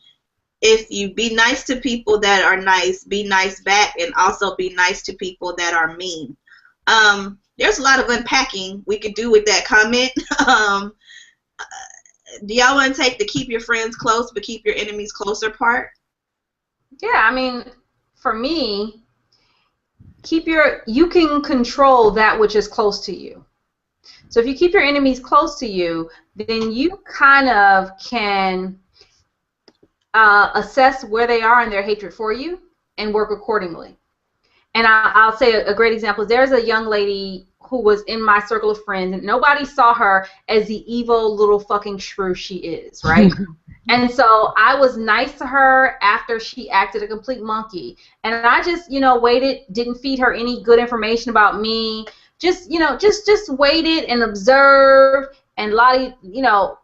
If you be nice to people that are nice, be nice back, and also be nice to people that are mean. There's a lot of unpacking we could do with that comment. Do y'all want to take the keep your friends close but keep your enemies closer part? Yeah, I mean, for me, you can control that which is close to you. So if you keep your enemies close to you, then you kind of can assess where they are in their hatred for you and work accordingly. And I'll say a great example is there's a young lady who was in my circle of friends, and nobody saw her as the evil little fucking shrew she is, right? And so I was nice to her after she acted a complete monkey. And I just, waited, didn't feed her any good information about me. Just, just waited and observed and quote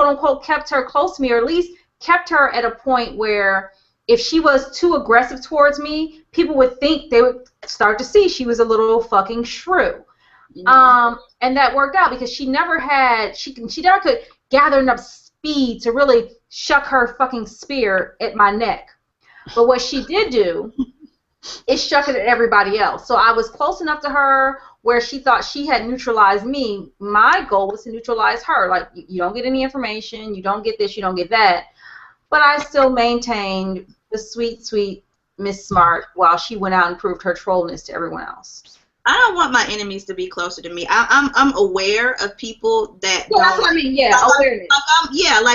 unquote kept her close to me, or at least kept her at a point where if she was too aggressive towards me, people would think they would start to see she was a little fucking shrew. Mm-hmm. And that worked out because she never could gather enough speed to really shuck her fucking spear at my neck. But what she did do is shuck it at everybody else. So I was close enough to her where she thought she had neutralized me. My goal was to neutralize her. Like, you don't get any information, you don't get this, you don't get that. But I still maintained the sweet, sweet Miss Smart while she went out and proved her trollness to everyone else. I don't want my enemies to be closer to me. I'm aware of people that. Yeah, that's what I mean. Yeah, awareness.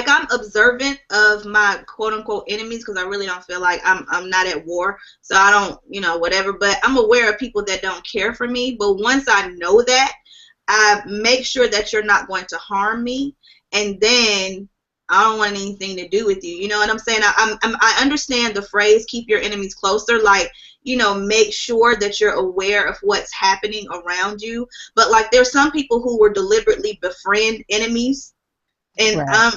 I'm observant of my quote unquote enemies because I really don't feel like I'm not at war, so I don't whatever. But I'm aware of people that don't care for me. But once I know that, I make sure that you're not going to harm me, and then I don't want anything to do with you. You know what I'm saying? I understand the phrase "keep your enemies closer," like. Make sure that you're aware of what's happening around you. But like, there's some people who will deliberately befriend enemies, and right.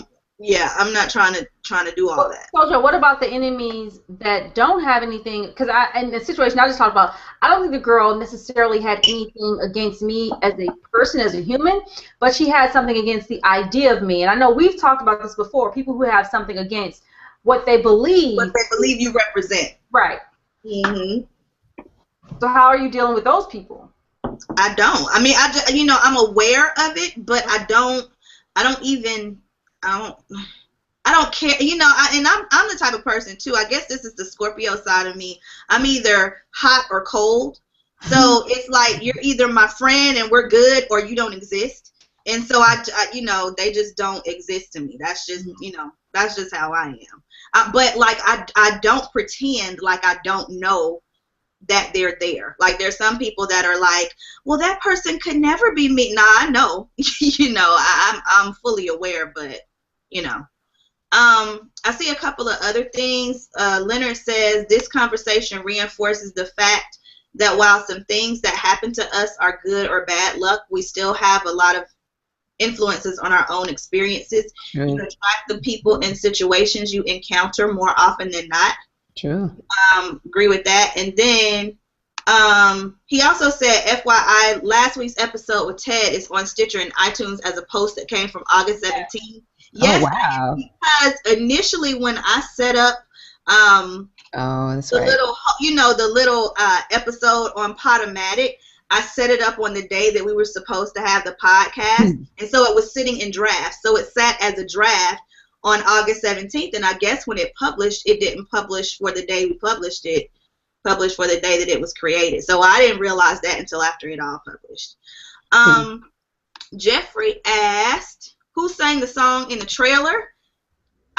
I'm not trying to do all that. Sojourner, what about the enemies that don't have anything? Because in the situation I just talked about, I don't think the girl necessarily had anything against me as a person, as a human, but she had something against the idea of me. And I know we've talked about this before. People who have something against what they believe you represent. Right. Mm-hmm. So how are you dealing with those people? I don't. I mean, I'm aware of it, but I don't care. And I'm the type of person too. I guess this is the Scorpio side of me. I'm either hot or cold. So it's like you're either my friend and we're good, or you don't exist. And so I they just don't exist to me. That's just that's just how I am. But like I don't pretend like I don't know that they're there. Like there's some people that are like, well, that person could never be me. Nah, I know. I'm fully aware, but I see a couple of other things. Leonard says this conversation reinforces the fact that while some things that happen to us are good or bad luck, we still have a lot of influences on our own experiences. True. You attract the people and situations you encounter more often than not. True. Agree with that. And then he also said, FYI, last week's episode with Ted is on Stitcher and iTunes as a post that came from August 17th. Yes, oh, wow. Because initially when I set up that's the right. little episode on Podomatic, I set it up on the day that we were supposed to have the podcast, and so it was sitting in draft. So it sat as a draft on August 17th, and I guess when it published, it didn't publish for the day we published it, published for the day that it was created. So I didn't realize that until after it all published. Jeffrey asked, who sang the song in the trailer?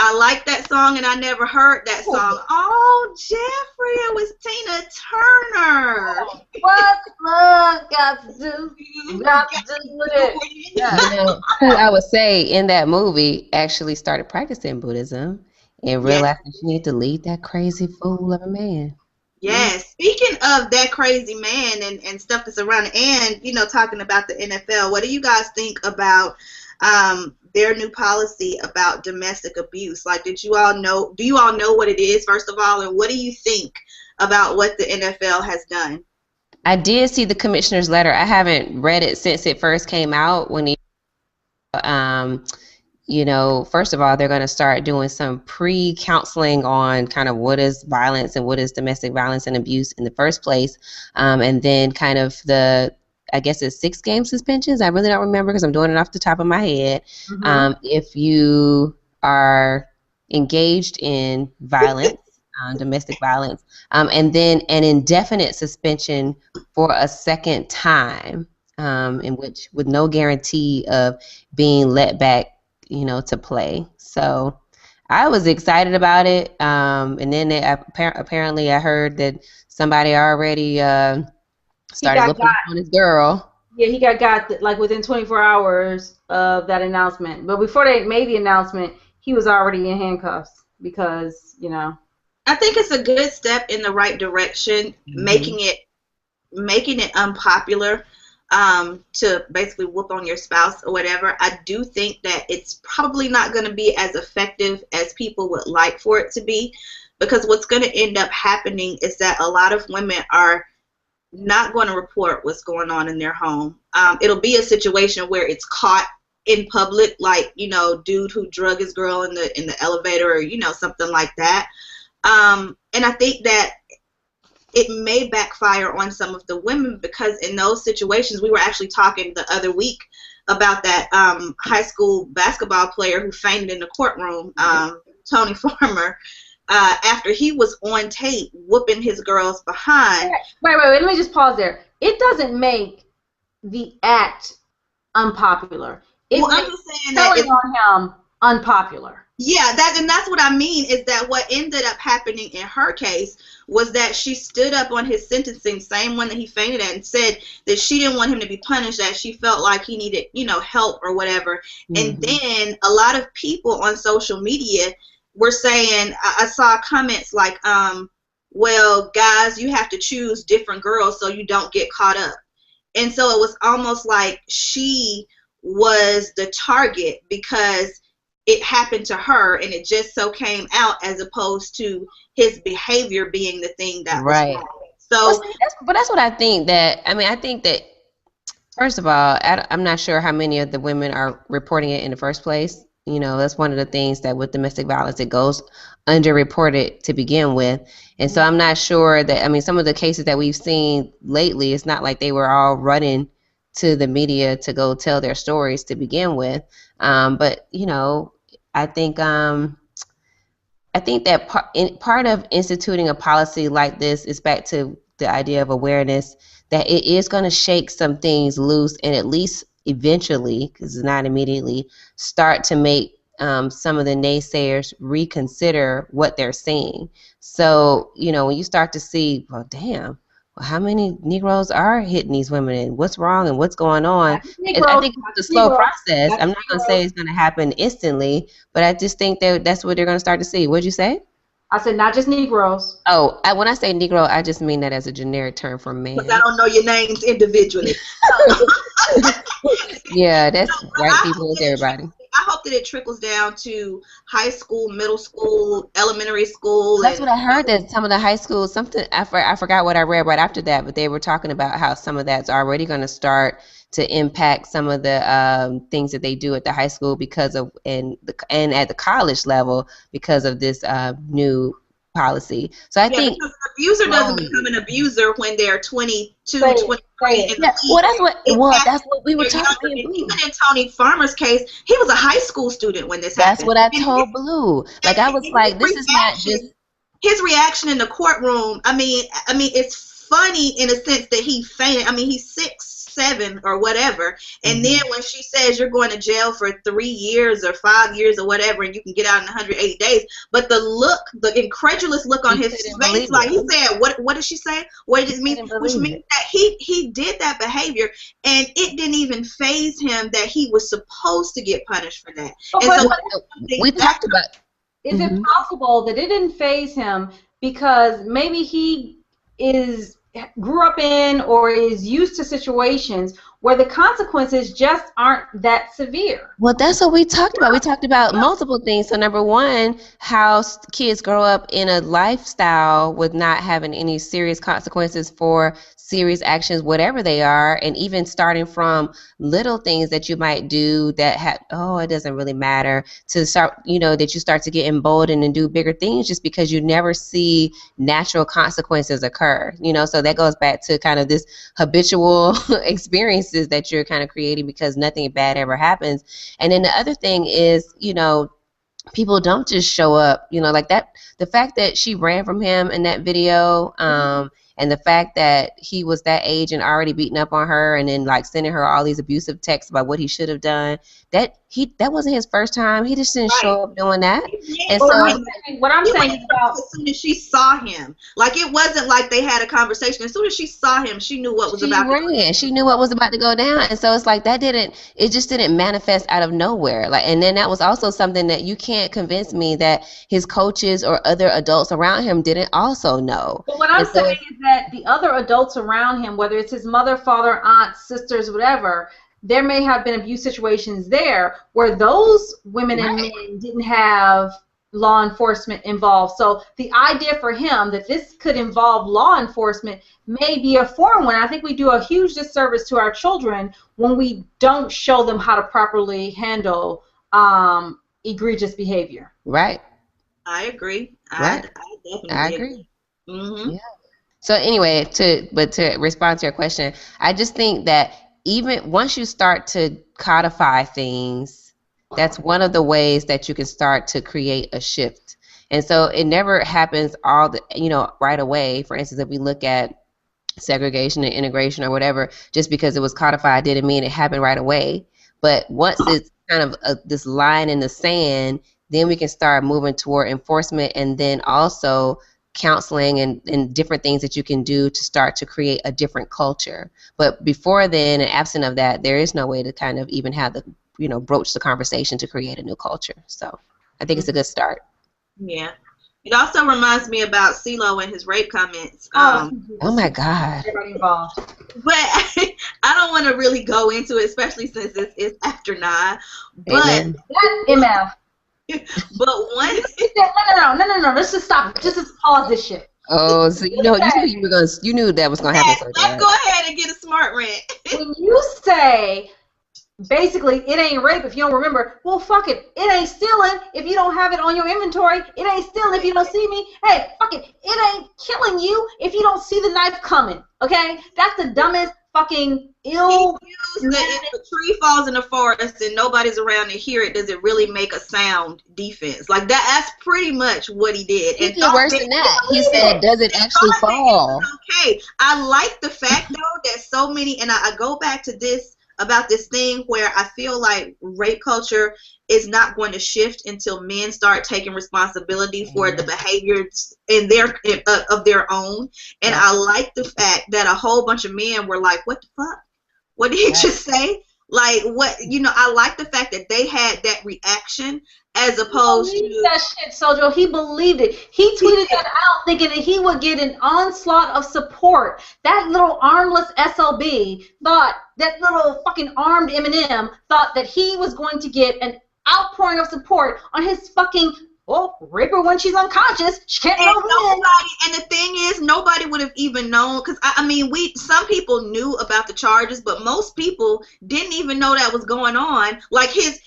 I like that song, and I never heard that song. Oh, Jeffrey, it was Tina Turner. What's love got to do? Got to do with it. Yeah. Who I would say in that movie actually started practicing Buddhism and realized that she needed to lead that crazy fool of a man. Yes. Speaking of that crazy man and stuff that's around, and talking about the NFL, what do you guys think about their new policy about domestic abuse? Like, do you all know what it is, first of all, and what do you think about what the NFL has done. I did see the commissioner's letter. I haven't read it since it first came out. When he, you know, first of all, they're going to start doing some pre-counseling on kind of what is violence and what is domestic violence and abuse in the first place, and then kind of the, I guess it's 6-game suspensions. I really don't remember because I'm doing it off the top of my head. If you are engaged in violence, domestic violence, and then an indefinite suspension for a second time, in which with no guarantee of being let back, you know, to play. So I was excited about it, and then apparently I heard that somebody already started looking on his girl. Yeah, he got like within 24 hours of that announcement. But before they made the announcement, he was already in handcuffs because, you know. I think it's a good step in the right direction, making it unpopular to basically whoop on your spouse or whatever. I do think that it's probably not going to be as effective as people would like for it to be, because what's going to end up happening is that a lot of women are not going to report what's going on in their home. It'll be a situation where it's caught in public, like, you know, dude who drug his girl in the elevator, or, you know, something like that. And I think that it may backfire on some of the women, because in those situations, we were actually talking the other week about that high school basketball player who fainted in the courtroom, Tony Farmer, after he was on tape whooping his girls behind. Wait, let me just pause there. It doesn't make the act unpopular. I'm just saying that it's on him unpopular. Yeah, that's what I mean, is that what ended up happening in her case was that she stood up on his sentencing, same one that he fainted at, and said that she didn't want him to be punished, that she felt like he needed, you know, help or whatever. And then a lot of people on social media were saying, I saw comments like, well, guys, you have to choose different girls so you don't get caught up. And so it was almost like she was the target because it happened to her, and it just so came out, as opposed to his behavior being the thing that was wrong. So, but that's what I think. I think that first of all, I'm not sure how many of the women are reporting it in the first place. You know, that's one of the things that with domestic violence, it goes underreported to begin with. And so I'm not sure that, I mean, some of the cases that we've seen lately, it's not like they were all running to the media to go tell their stories to begin with. But, you know, I think that part of instituting a policy like this is back to the idea of awareness, that it is going to shake some things loose, and at least eventually, because it's not immediately, start to make some of the naysayers reconsider what they're saying. So, you know, when you start to see, well, damn, how many Negroes are hitting these women, and what's wrong and what's going on? I think it's a slow process. I'm not going to say it's going to happen instantly, but I just think that that's what they're going to start to see. What'd you say? I said not just Negroes. Oh, when I say Negro, I just mean that as a generic term for man. Because I don't know your names individually. Yeah, that's white people, it's everybody. I hope that it trickles down to high school, middle school, elementary school. That's what I heard, that some of the high schools, I forgot what I read right after that, but they were talking about how some of that's already going to start to impact some of the things that they do at the high school because of, and at the college level, because of this new policy. So I think an abuser doesn't become an abuser when they're 22, 23. Yeah. Well, that's what we were talking about. Even in Tony Farmer's case, he was a high school student when this happened. That's what I told Blue. Like, I was like, this is not just his reaction in the courtroom. I mean, it's funny in a sense that he fainted. I mean, he's 6'7" or whatever, and then when she says you're going to jail for 3 years or 5 years or whatever, and you can get out in 180 days, but the incredulous look on his face, like he said, what did she say? What did it mean? Which means that he did that behavior, and it didn't even faze him that he was supposed to get punished for that. And so we talked about. Is it possible that it didn't faze him because maybe he grew up in or is used to situations where the consequences just aren't that severe. Well, that's what we talked about. We talked about multiple things. So number one, how kids grow up in a lifestyle with not having any serious consequences for serious actions, whatever they are, and even starting from little things that you might do that it doesn't really matter, to start, that you start to get emboldened and do bigger things just because you never see natural consequences occur. So that goes back to kind of this habitual experiences that you're kind of creating because nothing bad ever happens. And then the other thing is, people don't just show up, like that. The fact that she ran from him in that video, and the fact that he was that age and already beating up on her, and then like sending her all these abusive texts about what he should have done. That wasn't his first time. He just didn't show up doing that. And so what I'm saying is about as soon as she saw him, like it wasn't like they had a conversation. As soon as she saw him, she knew what was about to go down. She knew what was about to go down. And so it's like it just didn't manifest out of nowhere. Like, and then that was also something that you can't convince me that his coaches or other adults around him didn't also know. But what I'm saying is that the other adults around him, whether it's his mother, father, aunts, sisters, whatever, there may have been abuse situations there where those women and men didn't have law enforcement involved. So the idea for him that this could involve law enforcement may be a foreign one. I think we do a huge disservice to our children when we don't show them how to properly handle egregious behavior. Right. I agree. Right. I definitely agree. Mm-hmm. Yeah. So anyway, to respond to your question, I just think that even once you start to codify things, that's one of the ways that you can start to create a shift. And so it never happens right away. For instance, if we look at segregation and integration or whatever, just because it was codified didn't mean it happened right away. But once it's kind of this line in the sand, then we can start moving toward enforcement, and then also counseling and different things that you can do to start to create a different culture. But before then, and absent of that, there is no way to kind of even have the, broach the conversation to create a new culture. So I think it's a good start. Yeah. It also reminds me about cee-lo and his rape comments. Oh my God. Everybody involved. But I don't want to really go into it, especially since it's after 9. But that MF. But one. No. Let's just stop. Just pause this shit. Oh, so you knew that was gonna happen. Let's go ahead and get a smart rant. When you say basically it ain't rape if you don't remember, well, fuck it. It ain't stealing if you don't have it on your inventory. It ain't stealing if you don't see me. Hey, fuck it. It ain't killing you if you don't see the knife coming. Okay, that's the dumbest fucking ill. If a tree falls in the forest and nobody's around to hear it, does it really make a sound defense? Like that's pretty much what he did. He did worse than that. He said, does it actually fall? Okay. I like the fact though that so many, and I go back to this about this thing where I feel like rape culture is not going to shift until men start taking responsibility for the behaviors of their own. And I like the fact that a whole bunch of men were like, what the fuck? What did he just say? Like, what, I like the fact that they had that reaction as opposed to that shit, Sojo. He believed it. He tweeted that out thinking that he would get an onslaught of support. That little armless SOB thought, that little fucking armed Eminem thought that he was going to get an outpouring of support on his fucking rape her when she's unconscious. She can't know when. And the thing is, nobody would have even known, because I mean, some people knew about the charges, but most people didn't even know that was going on. Like his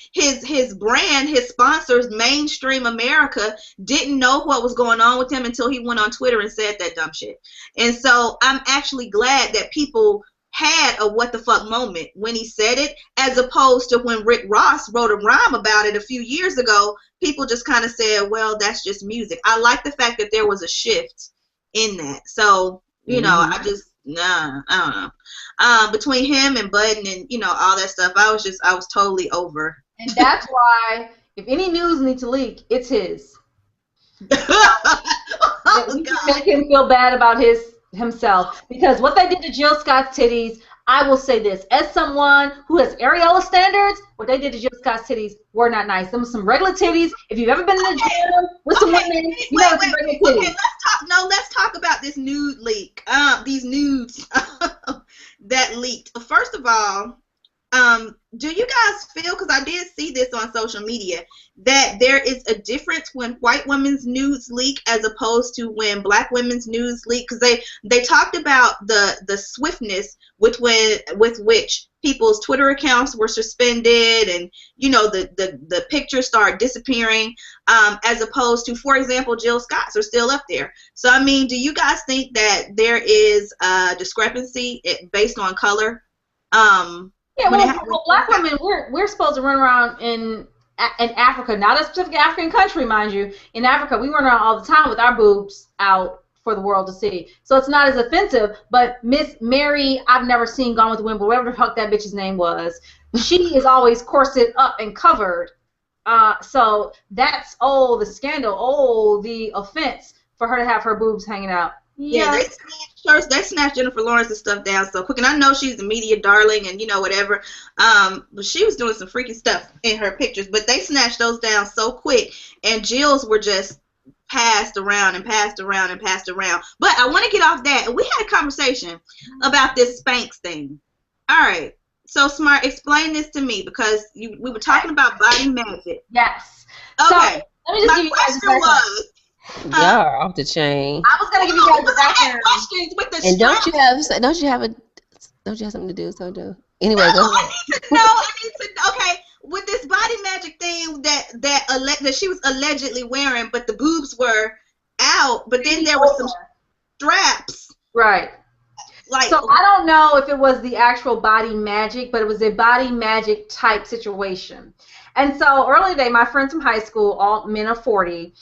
brand, his sponsors, mainstream America, didn't know what was going on with him until he went on Twitter and said that dumb shit. And so I'm actually glad that people had a what the fuck moment when he said it, as opposed to when Rick Ross wrote a rhyme about it a few years ago. People just kind of said, well, that's just music. I like the fact that there was a shift in that. So, I don't know. Between him and Budden and, all that stuff, I was totally over. And that's why, if any news needs to leak, it's his. We can make him feel bad about himself, because what they did to Jill Scott's titties, I will say this, as someone who has areola standards, what they did to Jill Scott's titties were not nice. Them were some regular titties. If you've ever been in the gym with some women, you know some regular titties. Okay, let's talk about this nude leak. These nudes that that leaked. First of all, do you guys feel, because I did see this on social media, that there is a difference when white women's news leak as opposed to when black women's news leak? Because they talked about the swiftness with which people's Twitter accounts were suspended, and the pictures start disappearing, as opposed to, for example, Jill Scott's are still up there. So I mean, do you guys think that there is a discrepancy based on color? Yeah, well, black women, we're supposed to run around in Africa, not a specific African country, mind you. In Africa, we run around all the time with our boobs out for the world to see. So it's not as offensive. But Miss Mary, I've never seen Gone with the Wind, but whatever the fuck that bitch's name was, she is always corseted up and covered. So that's the scandal, the offense for her to have her boobs hanging out. Yeah, they snatched Jennifer Lawrence's stuff down so quick, and I know she's a media darling and whatever, but she was doing some freaky stuff in her pictures, but they snatched those down so quick, and Jill's were just passed around and passed around and passed around. But I want to get off that. We had a conversation about this Spanx thing. All right, so Smart, explain this to me, because we were talking about body magic. Yes. Okay. So, let me just give you guys question was. Y'all are off the chain. I was gonna give you guys the background. Questions with the and don't you have something to do? So do anyway. No, go ahead. I need to know. Okay, with this body magic thing that she was allegedly wearing, but the boobs were out, but then there were some straps. Right. So I don't know if it was the actual body magic, but it was a body magic type situation. And so early today, my friends from high school, all men of 40.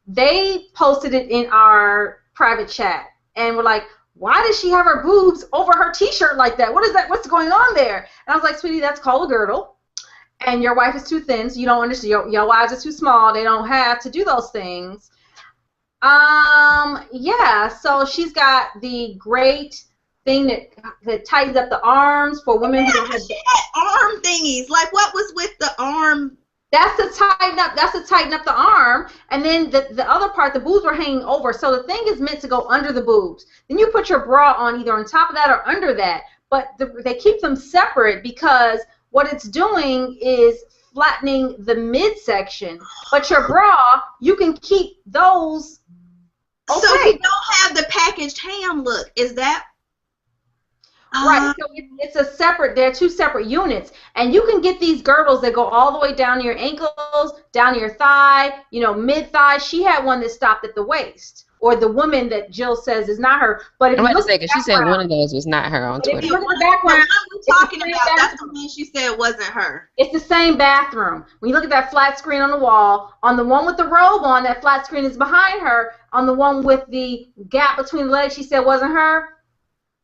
They posted it in our private chat and were like, why does she have her boobs over her t-shirt like that? What is that? What's going on there? And I was like, sweetie, that's called a girdle. And your wife is too thin, so you don't understand. Your wives are too small. They don't have to do those things. Yeah, so she's got the great thing that tightens up the arms for women who have arm thingies. Like, what was with the arm? That's to tighten up the arm, and then the other part, the boobs were hanging over. So the thing is meant to go under the boobs. Then you put your bra on either on top of that or under that. But they keep them separate because what it's doing is flattening the midsection. But your bra, you can keep those. Okay. So you don't have the packaged ham look. Is that? Right, so it's a separate, they're two separate units, and you can get these girdles that go all the way down to your ankles, down to your thigh, mid-thigh. She had one that stopped at the waist, or the woman that Jill says is not her. But if I'm about to say, because she said one of those was not her on Twitter. If you look at the background, we're talking about, that's the one she said wasn't her. It's the same bathroom. When you look at that flat screen on the wall, on the one with the robe on, that flat screen is behind her. On the one with the gap between the legs, she said wasn't her.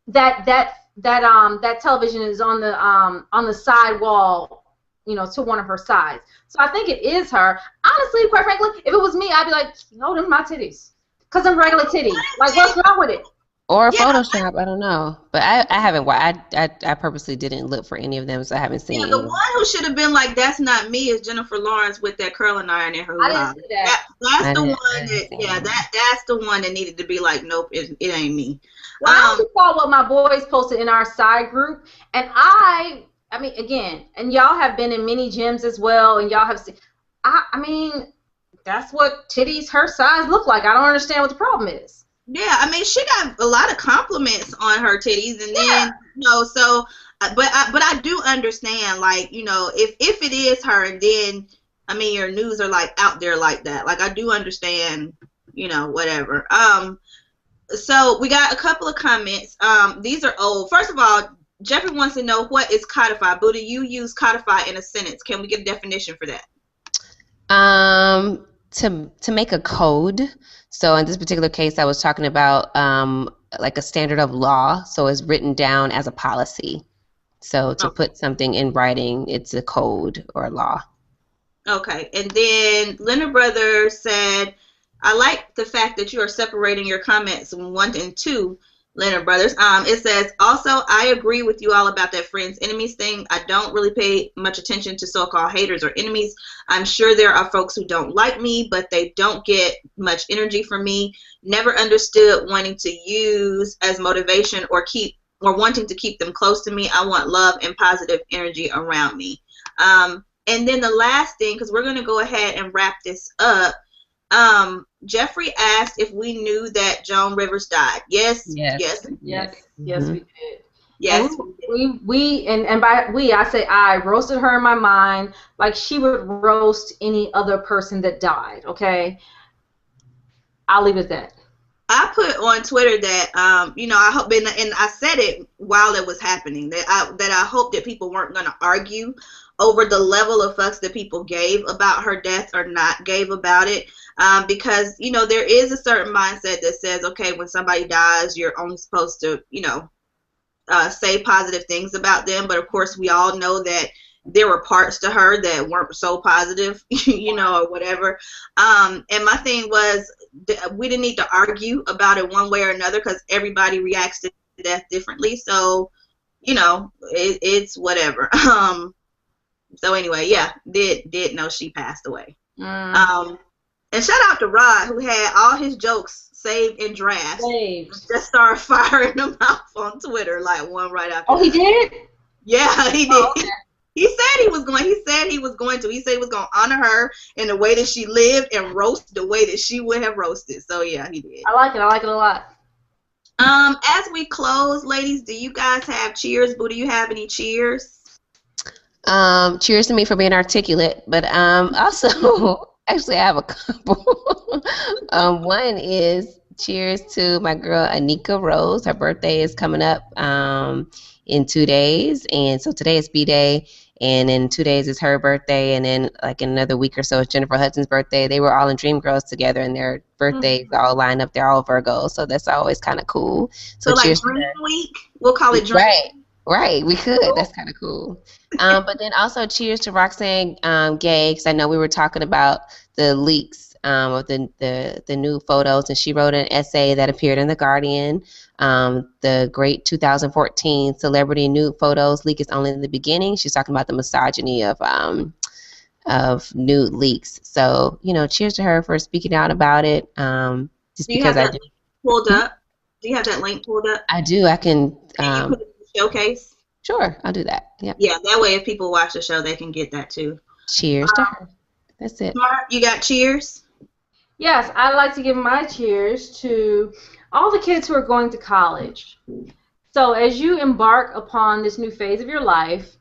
That television is on the side wall, to one of her sides. So I think it is her. Honestly, quite frankly, if it was me, I'd be like, no, them my titties. Because I'm regular titties. Like, what's wrong with it? Or Photoshop, I don't know. But I haven't, I purposely didn't look for any of them, so I haven't seen the one who should have been like, that's not me, is Jennifer Lawrence with that curling iron in her I didn't see that. That's the one that's the one that needed to be like, nope, it ain't me. Well, I also saw what my boys posted in our side group, and I mean, again, and y'all have been in many gyms as well, and y'all have seen, I mean, that's what titties her size look like. I don't understand what the problem is. Yeah, I mean, she got a lot of compliments on her titties, and then, so, but I do understand, like, if it is her, and then, I mean, your news are, like, out there like that. Like, I do understand, whatever. So we got a couple of comments. These are old. First of all, Jeffrey wants to know, what is codify? Buddha, you use codify in a sentence. Can we get a definition for that? To make a code. So in this particular case, I was talking about like a standard of law. So it's written down as a policy. So to put something in writing, it's a code or a law. Okay. And then Leonard Brothers said, I like the fact that you are separating your comments from 1 and 2, Leonard Brothers. It says, also, I agree with you all about that friends enemies thing. I don't really pay much attention to so-called haters or enemies. I'm sure there are folks who don't like me, but they don't get much energy from me. Never understood wanting to use as motivation or keep or wanting to keep them close to me. I want love and positive energy around me. And then the last thing, because we're going to go ahead and wrap this up, Jeffrey asked if we knew that Joan Rivers died. Yes. We did. Yes. And by we, I say I roasted her in my mind like she would roast any other person that died, okay? I'll leave it at that. I put on Twitter that, I hope, and I said it while it was happening, that I hope that people weren't going to argue over the level of fucks that people gave about her death or not gave about it, because, there is a certain mindset that says, okay, when somebody dies, you're only supposed to, say positive things about them, but of course we all know that there were parts to her that weren't so positive, or whatever. And my thing was, we didn't need to argue about it one way or another because everybody reacts to death differently. So, it's whatever. So anyway, yeah, did know she passed away. And shout out to Rod, who had all his jokes saved in drafts. Just started firing them off on Twitter like one right after. Oh, he did? Yeah, he did. Oh, okay. He said he was going to. He said he was going to honor her in the way that she lived and roast the way that she would have roasted. So yeah, he did. I like it a lot. As we close, ladies, do you guys have cheers? Boo, do you have any cheers? Cheers to me for being articulate, but also actually I have a couple. One is cheers to my girl Anika Rose. Her birthday is coming up in 2 days, and so today is B-Day, and in 2 days is her birthday, and then like in another week or so is Jennifer Hudson's birthday. They were all in Dreamgirls together, and their birthdays all lined up. They're all Virgos, so that's always kind of cool. So like Dream Week, we'll call it Dream. Right, we could. That's kind of cool. But then also cheers to Roxanne Gay, because I know we were talking about the leaks of the new photos, and she wrote an essay that appeared in The Guardian. The great 2014 celebrity nude photos leak is only in the beginning. She's talking about the misogyny of nude leaks. So, cheers to her for speaking out about it. Just because I do. Pulled up. Do you have that link pulled up? I do. I can. Can you put it in the showcase? Sure, I'll do that. Yep. Yeah, that way if people watch the show, they can get that too. Cheers to her. That's it. Smart, you got cheers? Yes, I'd like to give my cheers to all the kids who are going to college. So as you embark upon this new phase of your life,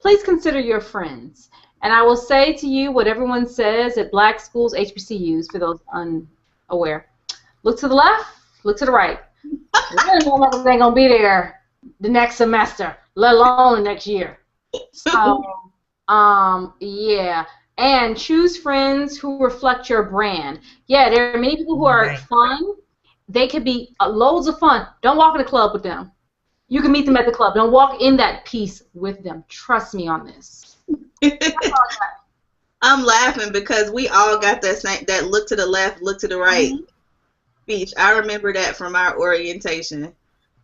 please consider your friends. And I will say to you what everyone says at black schools, HBCUs, for those unaware. Look to the left, look to the right. They ain't going to be there the next semester, let alone the next year. So, yeah. And choose friends who reflect your brand. Yeah, there are many people who are fun. They could be loads of fun. Don't walk in the club with them. You can meet them at the club. Don't walk in that piece with them. Trust me on this. I'm laughing because we all got that look to the left, look to the right speech. I remember that from our orientation.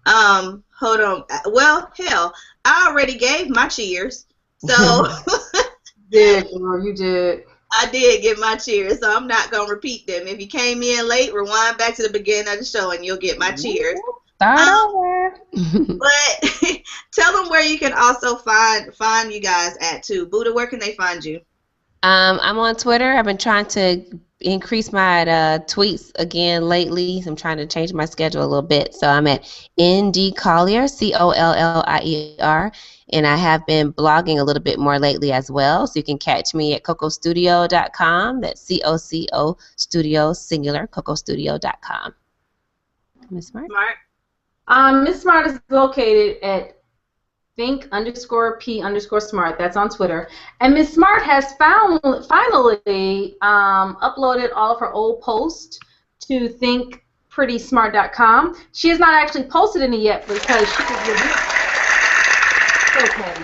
Hold on. Well, hell, I already gave my cheers. So you did. I did give my cheers, so I'm not gonna repeat them. If you came in late, rewind back to the beginning of the show and you'll get my cheers. Start over. But tell them where you can also find you guys at too. Buddha, where can they find you? I'm on Twitter. I've been trying to increase my tweets again lately. So I'm trying to change my schedule a little bit. So I'm at ND Collier, COLLIER, and I have been blogging a little bit more lately as well. So you can catch me at cocostudio.com. That's COCO Studio singular, cocostudio.com. Miss Smart? Miss Smart is located at think_P_smart. That's on Twitter. And Miss Smart has finally uploaded all of her old posts to thinkprettysmart.com. She has not actually posted any yet because she is okay.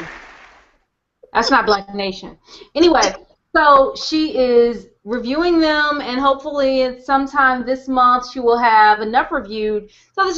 That's not Black Nation. Anyway, so she is reviewing them, and hopefully sometime this month she will have enough reviewed so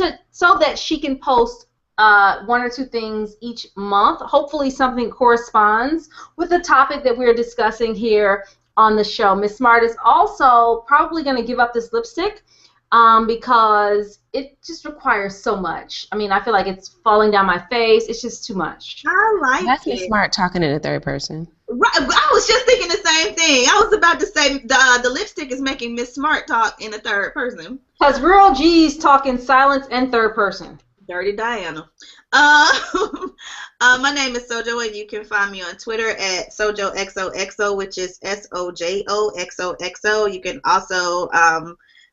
that she can post one or two things each month. Hopefully something corresponds with the topic that we're discussing here on the show. Miss Smart is also probably going to give up this lipstick because it just requires so much. I mean, I feel like it's falling down my face. It's just too much. I like That's it. Miss Smart talking in the third person. Right, I was just thinking the same thing. I was about to say the lipstick is making Miss Smart talk in the third person. Because Real G's talk in silence and third person. Dirty Diana. My name is Sojo, and you can find me on Twitter at SojoXOXO, which is SOJOXOXO. You can also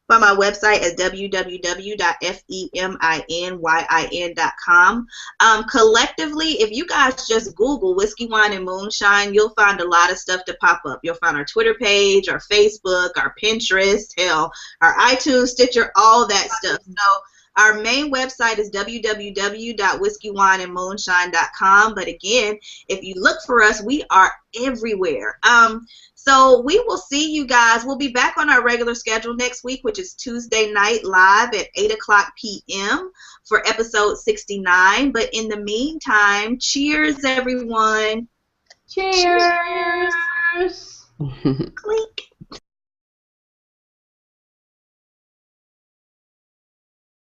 find my website at www.feminnyin.com. Collectively, if you guys just Google Whiskey, Wine, and Moonshine, you'll find a lot of stuff to pop up. You'll find our Twitter page, our Facebook, our Pinterest, hell, our iTunes, Stitcher, all that stuff. So our main website is www.whiskeywineandmoonshine.com. But again, if you look for us, we are everywhere. So we will see you guys. We'll be back on our regular schedule next week, which is Tuesday night live at 8 o'clock p.m. for episode 69. But in the meantime, cheers, everyone. Cheers. Clean.